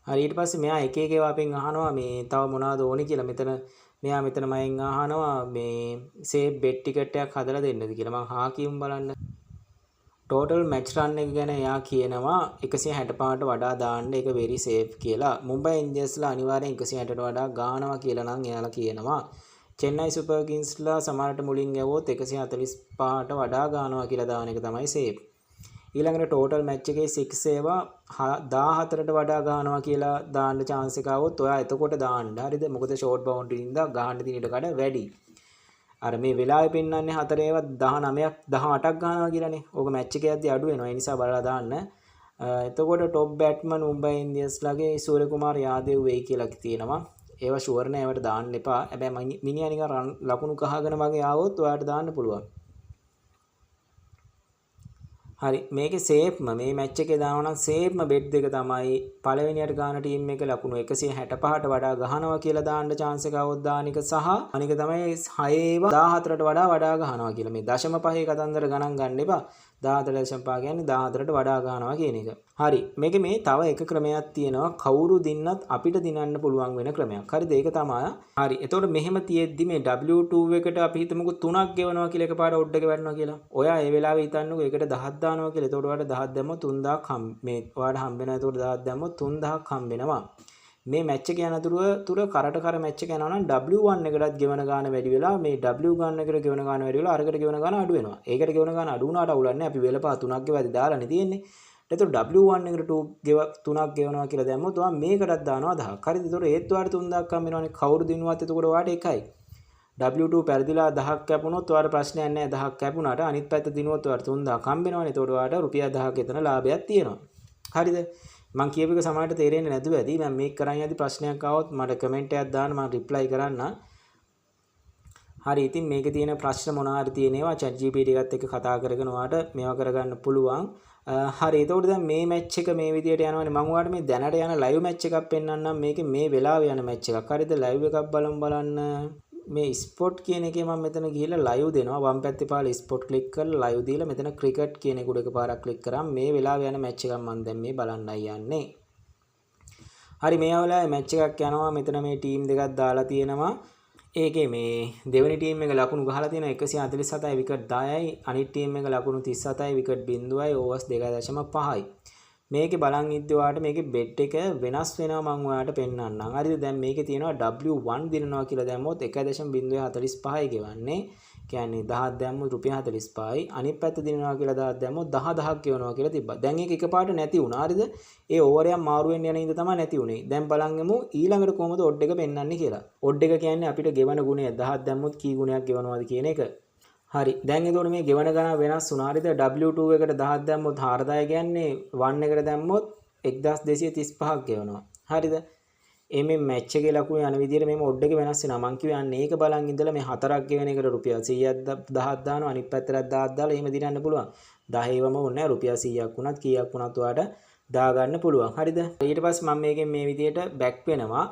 හරි ඊට පස්සේ මෙයා එක එක ඒවා අපෙන් අහනවා මේ තව මොනවද ඕනේ කියලා. මෙයා මෙතන මයෙන් අහනවා මේ save bet ticket එකක් හදලා දෙන්නද කියලා. මම හා කියමු බලන්න. total match run එක ගැන එයා කියනවා 165ට වඩා දාන්න ඒක very safe කියලා. Mumbai Indiansලා අනිවාර්යෙන් 160ට වඩා ගානවා කියලා නම් එයාලා කියනවා. Chennai Super Kingsලා සමහරට මුලින් ගැවුවොත් 145ට වඩා ගානවා කියලා දාන එක තමයි safe. ඊළඟට total match එකේ 6 ඒවා 14ට වඩා ගහනවා කියලා දාන්න chance එක આવොත් ඔයා එතකොට දාන්න. හරිද? මොකද short boundary ඉඳලා ගහන්න තියෙන ඉඩ කඩ වැඩි. අර මේ වෙලාවේ පෙන්වන්නේ 4 ඒවා 19ක් 18ක් ගහනවා කියලානේ. ඕක match එකේ යද්දි අඩු වෙනවා. ඒ නිසා බලලා දාන්න. එතකොට top batsman Mumbai Indians ලාගේ සූර්යකුමාර් යාදව් වෙයි කියලා තියෙනවා. ඒවා ෂුවර් නෑ. ඒවට දාන්න එපා. හැබැයි මිනිහා නිකන් ලකුණු කහගෙන වගේ ආවොත් ඔයාට දාන්න පුළුවන්. හරි මේකේ සේෆ්ම මේ මැච් එකේ දානවා නම් සේෆ්ම බෙට් දෙක තමයි පළවෙනියට ගන්න ටීම් එක ලකුණු 165ට වඩා ගහනවා කියලා දාන්න chance එක આવොත් දාන එක සහ අනික තමයි 6 ඒවා 14ට වඩා ගහනවා කියලා. මේ 0.5 කතන්දර ගණන් ගන්න එපා. 14.5 කියන්නේ 14ට වඩා ගහනවා කියන එක. හරි මේකේ මේ තව එක ක්‍රමයක් තියෙනවා කවුරු දින්නත් අපිට දිනන්න පුළුවන් වෙන ක්‍රමයක්. හරිද? ඒක තමයි. හරි එතකොට මෙහෙම තියෙද්දි මේ W2 එකට අපි හිතමුකෝ 3ක් ගෙවනවා කියලා එකපාරට ඔඩ් එක වැටෙනවා කියලා. ඔයා ඒ වෙලාවේ හිතන්නකෝ ඒකට 10ක් දානවා කියලා. එතකොට ඔයාලට 10ක් දැම්මොත් 3000ක් මේ ඔයාලට හම්බ වෙනවා. එතකොට 10ක් දැම්මොත් 3000ක් හම්බ වෙනවා. මේ මැච් එක යන තුර කරට කර මැච් එක යනවා නම් W1 එකටත් ගෙවන ගාන වැඩි වෙලා මේ W ගන්න එකට ගෙවන ගාන වැඩි වෙලා අරකට ගෙවන ගාන අඩු වෙනවා. ඒකට ගෙවන ගාන අඩු වුණාට අවුලක් නැහැ. අපි වෙලපා 3ක් ගෙවද්දි දාලානේ තියෙන්නේ. එතකොට W1 එකට 3ක් ගෙවනවා කියලා දැම්මොත් ඔයා මේකටත් දානවා 10ක්. හරිද? එතකොට ඒත් ඔයාලට 3000ක් හම්බ වෙනවානේ. කවුරු දිනුවත් එතකොට ඔයාලට එකයි. W2 පෙරදිලා 10ක් කැපුණොත් ඔයාලට ප්‍රශ්නයක් නැහැ. 10ක් කැපුණාට අනිත් පැත්ත දිනුවොත් ඔයාලට 3000ක් හම්බ වෙනවානේ. එතකොට ඔයාලට රුපියල් 10ක් එතන ලාභයක් තියෙනවා. හරිද? මම කියපු එක සමහරට තේරෙන්නේ නැතුව ඇති. මම මේක කරන් යද්දි ප්‍රශ්නයක් ආවොත් මට කමෙන්ට් එකක් දාන්න මම රිප්ලයි කරන්න. හරි ඉතින් මේකේ තියෙන ප්‍රශ්න මොනවාද තියෙනවා chat GPT එකත් එක්ක කතා කරගෙන ඔයාලට මේවා කරගන්න පුළුවන්. හරි එතකොට දැන් මේ මැච් එක මේ විදියට යනවානේ. මම ඔයාලට මේ දැනට යන ලයිව් මැච් එකක් පෙන්නන්නම්. මේකේ මේ වෙලාවේ යන මැච් එකක්. හරිද? ලයිව් එකක් බලන්න. මේ ස්පොට් කියන එකේ මම මෙතන ගිහිල්ලා ලයිව් දෙනවා. වම් පැත්තේ පාල ස්පොට් ක්ලික් කරලා ලයිව් දීලා මෙතන ක්‍රිකට් කියන එක උඩ එකපාරක් ක්ලික් කරාම මේ වෙලාවේ යන මැච් එකක් මම දැන් මේ බලන්නයි යන්නේ. හරි මේ වෙලාවේ මැච් එකක් යනවා. මෙතන මේ ටීම් දෙකක් දාලා තියෙනවා. ඒකේ මේ දෙවෙනි ටීම් එක ලකුණු ගහලා තියෙනවා 147යි විකට් 10යි අනිත් ටීම් එක ලකුණු 37යි විකට් 0යි ඕවර්ස් 2.5යි. මේකේ බලන් ඉද්දී ඔයාලට මේකේ බෙට් එක වෙනස් වෙනවා මම ඔයාලට පෙන්නන්නම්. හරිද? දැන් මේකේ තියෙනවා W1 දිනනවා කියලා දැම්මොත් 1.045යි ගෙවන්නේ. කියන්නේ 10ක් දැම්මොත් රුපියල් 45යි. අනිත් පැත්ත දිනනවා කියලා 10ක් දැම්මොත් 10ක් ගෙවනවා කියලා තිබ්බා. දැන් ඒක එකපාරට නැති වුණා. හරිද? ඒ ඕවර් එක මාරු වෙන්න යන ඉඳ තමයි නැති වුනේ. දැන් බලන්ගමු ඊළඟට කොහොමද ඔඩ් එක පෙන්වන්නේ කියලා. ඔඩ් එක කියන්නේ අපිට ගෙවන ගුණය 10ක් දැම්මොත් කී ගුණයක් ගෙවනවද කියන එක. හරි. දැන් එතකොට මේ ගෙවන ගණන් වෙනස් වුණා. හරිද? W2 එකට 10ක් දැම්මොත් 4000 කියන්නේ 1 එකට දැම්මොත් 1235ක් ගෙවනවා. හරිද? මේ මැච් එකේ ලකුණු යන විදිහට මේ ඔඩ් එක වෙනස් වෙනවා. මං කිව්වේ අන්න ඒක බලන් ඉඳලා මේ 4ක් ගෙවෙන එකට රුපියල් 100ක් 10ක් දානවා. අනිත් පැත්තට 10ක් දාලා එහෙම දිනන්න පුළුවන්. 10ෙවම ඕනේ නැහැ. රුපියල් 100ක් වුණත් කීයක් වුණත් ඔයාලට දාගන්න පුළුවන්. හරිද? ඊට පස්සේ මම මේකෙන් මේ විදිහට බැක් වෙනවා.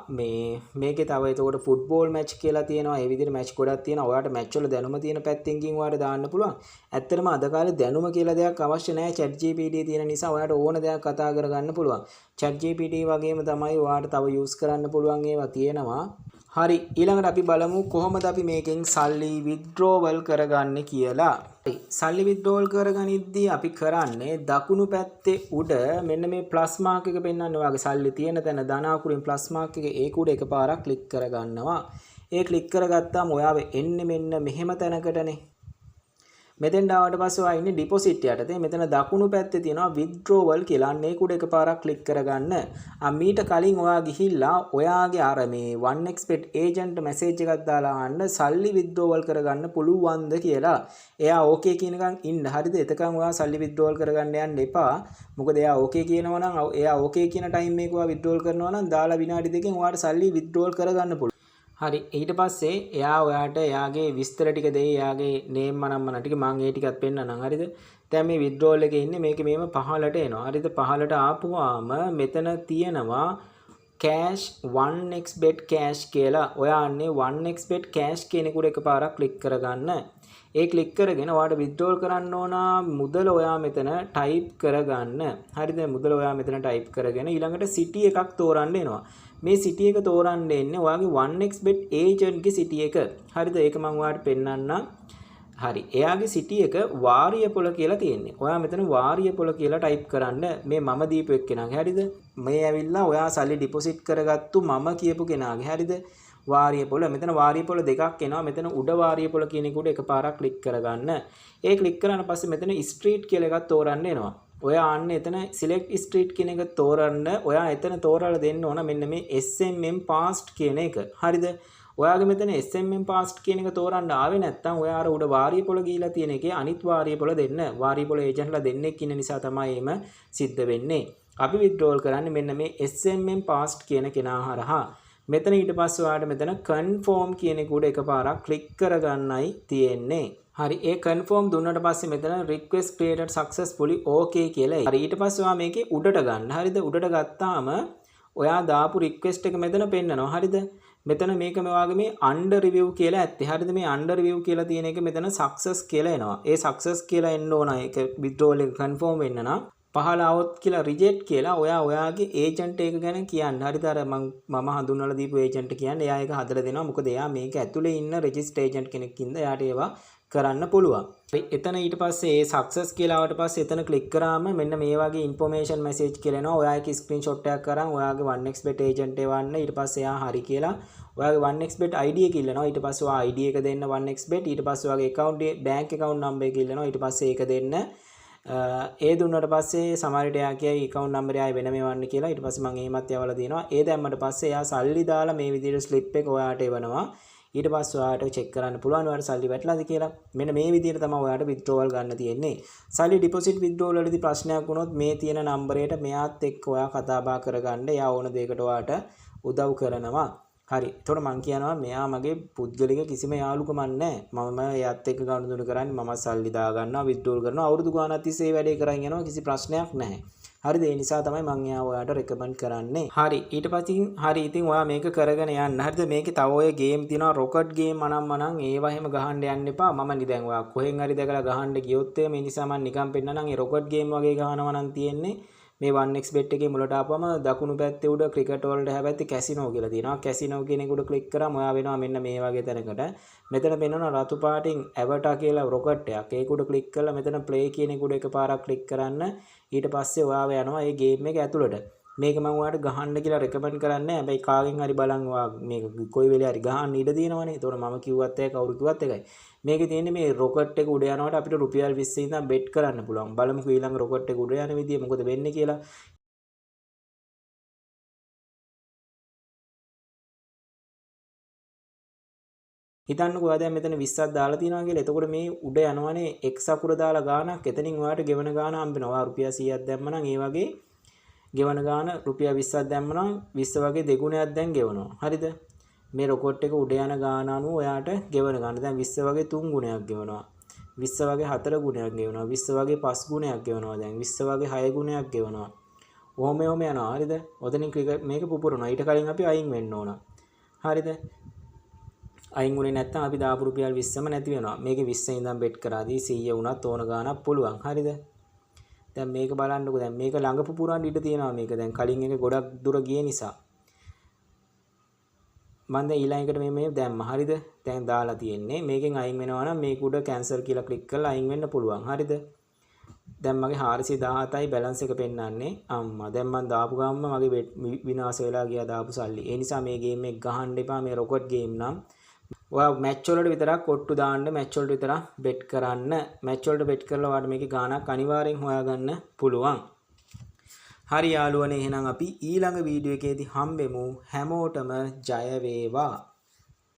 මේකේ තව එතකොට ෆුට්බෝල් මැච් කියලා තියෙනවා. ඒ විදිහට මැච් ගොඩක් තියෙනවා. ඔයාලට මැච් වල දැනුම තියෙන පැත්තෙන්කින් ඔයාලට දාන්න පුළුවන්. ඇත්තටම අද කාලේ දැනුම කියලා දෙයක් අවශ්‍ය නැහැ. ChatGPT තියෙන නිසා ඔයාලට ඕන දෙයක් කතා කරගන්න පුළුවන්. ChatGPT වගේම තමයි ඔයාලට තව යූස් කරන්න පුළුවන් ඒවා තියෙනවා. හරි, ඊළඟට අපි බලමු කොහොමද අපි මේකෙන් සල්ලි withdrawal කරගන්නේ කියලා. සල්ලි withdrawal කරගනිද්දී අපි කරන්නේ දකුණු පැත්තේ උඩ මෙන්න මේ ප්ලස් මාක් එක පෙන්වන්න ඔයාගේ සල්ලි තියෙන තැන ධන අකුරින් ප්ලස් මාක් එක ඒක උඩ එකපාරක් ක්ලික් කරගන්නවා. ඒ ක්ලික් කරගත්තාම ඔයාව එන්නේ මෙන්න මෙහෙම තැනකටනේ. මෙතෙන් ආවට පස්සේ ඔයා ඉන්නේ ඩිපොසිට් යටතේ. මෙතන දකුණු පැත්තේ තියෙනවා withdrawal කියලා. අන්න ඒක උඩ එකපාරක් ක්ලික් කරගන්න. මීට කලින් ඔයා ගිහිල්ලා ඔයාගේ අර මේ 1xbet agent message එකක් දාලා අහන්න සල්ලි withdrawal කරගන්න පුළුවන්ද කියලා. එයා okay කියනකන් ඉන්න. හරිද? එතකන් ඔයා සල්ලි withdrawal කරගන්න යන්න එපා. මොකද එයා okay කියනවා නම් එයා okay කියන ටයිම් එක ඔයා withdrawal කරනවා නම් දාලා විනාඩි දෙකකින් ඔයාට සල්ලි withdrawal කරගන්න පුළුවන්. හරි, ඊට පස්සේ එයා ඔයාට එයාගේ විස්තර ටික දෙයි. එයාගේ නේම් මනම්මන ටික මම ඒ ටිකත් පෙන්නන්නම්. හරිද? දැන් මේ withdrawal එකේ ඉන්නේ මේක මේම පහලට එනවා. හරිද? පහලට ආපුවාම මෙතන තියෙනවා cash 1xbet cash කියලා. ඔයා අන්නේ 1xbet cash කියන එකට එකපාරක් ක්ලික් කරගන්න. ඒ ක්ලික් කරගෙන ඔයාට withdrawal කරන්න ඕන මුදල ඔයා මෙතන type කරගන්න. හරිද? මුදල ඔයා මෙතන type කරගෙන ඊළඟට city එකක් තෝරන්න එනවා. මේ city එක තෝරන්න එන්නේ ඔයාගේ 1xbet agent ගේ city එක. හරිද? ඒක මම ඔයාලට පෙන්නන්නම්. හරි. එයාගේ city එක වාරියපොළ කියලා තියෙන්නේ. ඔයා මෙතන වාරියපොළ කියලා type කරන්න. මේ මම දීපු එක්කෙනාගේ. හරිද? මේ ඇවිල්ලා ඔයා සල්ලි deposit කරගත්තු මම කියපු කෙනාගේ. හරිද? වාරියපොළ. මෙතන වාරියපොළ දෙකක් එනවා. මෙතන උඩ වාරියපොළ කියන එකට එකපාරක් ක්ලික් කරගන්න. ඒ ක්ලික් කරාට පස්සේ මෙතන street කියලා එකක් තෝරන්න එනවා. ඔයා අන්න එතන select street කියන එක තෝරන්න. ඔයා එතන තෝරලා දෙන්න ඕන මෙන්න මේ SMM past කියන එක. හරිද? ඔයාගේ මෙතන SMM past කියන එක තෝරන්න ආවේ නැත්නම් ඔයා අර උඩ වාරියපොළ ගිහිලා තියෙන එකේ අනිත් වාරියපොළ දෙන්න. වාරියපොළ ඒජන්ට්ලා දෙන්නෙක් ඉන්න නිසා තමයි එහෙම සිද්ධ වෙන්නේ. අපි withdrawal කරන්නේ මෙන්න මේ SMM past කියන කෙනා හරහා. මෙතන ඊට පස්සේ ඔයාලට මෙතන confirm කියන එක උඩ එකපාරක් ක්ලික් කරගන්නයි තියෙන්නේ. හරි, ඒ confirm දුන්නාට පස්සේ මෙතන request created successfully okay කියලා. හරි, ඊට පස්සේ ඔයා මේකේ උඩට ගන්න. හරිද? උඩට ගත්තාම ඔයා දාපු request එක මෙතන පෙන්නනවා. හරිද? මෙතන මේක මෙවාගේ මේ under review කියලා ඇත්තේ. හරිද? මේ under review කියලා තියෙන එක මෙතන success කියලා එනවා. ඒ success කියලා එන්න ඕන. ඒක withdrawal එක confirm වෙන්න නම් පහළ આવොත් කියලා reject කියලා ඔයාගේ agent එක ගැන කියන්න. හරිද? අර මම හඳුන්වලා දීපු agent කියන්නේ එයා ඒක හදලා දෙනවා. මොකද එයා මේක ඇතුලේ ඉන්න register agent කෙනෙක් ඉඳලා එයාට ඒවා කරන්න පුළුවන්. එතන ඊට පස්සේ ඒ success කියලා ආවට පස්සේ එතන ක්ලික් කරාම මෙන්න මේ වගේ information message කියලා එනවා. ඔයා ඒක screenshot එකක් කරන් ඔයාගේ 1xbet agent එවන්න. ඊට පස්සේ එයා හරි කියලා ඔයාගේ 1xbet ID එක ඉල්ලනවා. ඊට පස්සේ ඔයා ID එක දෙන්න 1xbet. ඊට පස්සේ ඔයාගේ account bank account number එක ඉල්ලනවා. ඊට පස්සේ ඒක දෙන්න. ඒ දුන්නාට පස්සේ සමහරට එයා කියයි account number එකයි වෙනම එවන්න කියලා. ඊට පස්සේ මම එහෙමත් යවලා දිනවා. ඒ දැම්මට පස්සේ එයා සල්ලි දාලා මේ විදිහට slip එක ඔයාට එවනවා. ඊට පස්සේ ඔයාට චෙක් කරන්න පුළුවන් ඔයාට සල්ලි වැටලාද කියලා. මෙන්න මේ විදිහට තමයි ඔයාට withdrawal ගන්න තියෙන්නේ. සල්ලි deposit withdrawal වලදී ප්‍රශ්නයක් වුණොත් මේ තියෙන නම්බරයට මෙයාත් එක්ක ඔයා කතා බහ කරගන්න. එයා ඕන දෙයකට ඔයාට උදව් කරනවා. හරි. එතකොට මම කියනවා මෙයා මගේ පුද්ගලික කිසිම යාළුකමක් නැහැ. මම එයාත් එක්ක ගනුදෙනු කරන්නේ මම සල්ලි දා ගන්නවා withdrawal කරනවා. අවුරුදු ගානක් තිස්සේ මේ වැඩේ කරන් යනවා. කිසි ප්‍රශ්නයක් නැහැ. හරිද? ඒ නිසා තමයි මම එයා ඔයාට රෙකමන්ඩ් කරන්නේ. හරි. ඊට පස්සේ හරි ඉතින් ඔයා මේක කරගෙන යන්න. හරිද? මේකේ තව ඔය ගේම් තියෙනවා රොකට් ගේම් මනම් ඒවා එහෙම ගහන්න යන්න එපා. මම නිදන් ඔයා කොහෙන් හරි දැකලා ගහන්න ගියොත් මේ නිසා මම නිකන් පෙන්නනම් ඒ රොකට් ගේම් වගේ ගහනවා නම් තියෙන්නේ මේ 1x bet එකේ මුලට ආපුවම දකුණු පැත්තේ උඩ ක්‍රිකට් වලට හැබැයි කැසිනෝ කියලා තියෙනවා. කැසිනෝ කියන එක උඩ ක්ලික් කරාම ඔයා වෙනවා මෙන්න මේ වගේ තැනකට. මෙතන පෙන්වනවා රතු පාටින් ඇවටා කියලා රොකට් එකක්. ඒක උඩ ක්ලික් කරලා මෙතන ප්ලේ කියන එක උඩ එකපාරක් ක්ලික් කරන්න. ඊට පස්සේ ඔයාව යනවා මේ ගේම් එක ඇතුළට. මේක මම ඔයාලට ගහන්න කියලා රෙකමන්ඩ් කරන්නේ. හැබැයි කාගෙන් හරි බලන් ඔයා මේක කොයි වෙලේ හරි ගහන්න ඉඩ තියෙනවනේ. ඒතකොට මම කිව්වත් එකයි කවුරු කිව්වත් එකයි. මේකේ තියෙන්නේ මේ රොකට් එක උඩ යනකොට අපිට රුපියල් 20 ඉඳන් බෙට් කරන්න පුළුවන්. බලමුකෝ ඊළඟ රොකට් එක උඩ යන විදිය මොකද වෙන්නේ කියලා. හිතන්නකෝ ඔයා දැන් මෙතන 20ක් දාලා තියනවා කියලා. එතකොට මේ උඩ යනවනේ x අකුර දාලා ගාණක්. එතනින් ඔයාට ගෙවන ගාණ හම්බෙනවා. ඔයා රුපියල් 100ක් දැම්මනම් ඒ වගේ ගෙවන ගාණ රුපියල් 20ක් දැම්මනම් 20 වගේ දෙගුණයක් දැන් ගෙවනවා. හරිද? මේ රොකට් එක උඩ යන ගාණ අනුව ඔයාට ගෙවන ගාණ දැන් 20 වගේ 3 ගුණයක් ගෙවනවා. 20 වගේ 4 ගුණයක් ගෙවනවා. 20 වගේ 5 ගුණයක් ගෙවනවා. දැන් 20 වගේ 6 ගුණයක් ගෙවනවා. ඔහොම යනවා. හරිද? ඔතනින් මේක පුපුරනවා. ඊට කලින් අපි අයින් වෙන්න ඕන. හරිද? අයින් වුණේ නැත්නම් අපි දාපු රුපියල් 20ම නැති වෙනවා. මේකේ 20 ඉඳන් බෙට් කරාදී 100 වුණත් ඕන ගාණක් පුළුවන්. හරිද? දැන් මේක බලන්නකෝ. දැන් මේක ළඟ පුපුරන්න ඉඩ තියෙනවා මේක. දැන් කලින් එක ගොඩක් දුර ගිය නිසා. මම දැන් ඊළඟට මේ දැම්මා. හරිද? දැන් දාලා තියෙන්නේ. මේකෙන් අයින් වෙනවා නම් මේක උඩ කැන්සල් කියලා ක්ලික් කරලා අයින් වෙන්න පුළුවන්. හරිද? දැන් මගේ 417යි බැලන්ස් එක පෙන්නන්නේ. අම්මා දැන් මම දාපු ගාම්ම මගේ විනාශ වෙලා ගියා දාපු සල්ලි. ඒ නිසා මේ ගේම් එක ගහන්න එපා. මේ රොකට් ගේම් නම් ඔයා මැච් වලට විතරක් ඔට්ටු දාන්න, මැච් වලට විතරක් බෙට් කරන්න. මැච් වලට බෙට් කරලා ඔයාලට මේකේ ගාණක් අනිවාර්යෙන් හොයාගන්න පුළුවන්. හරි යාළුවනේ, එහෙනම් අපි ඊළඟ වීඩියෝ එකේදී හම්බෙමු. හැමෝටම ජය වේවා.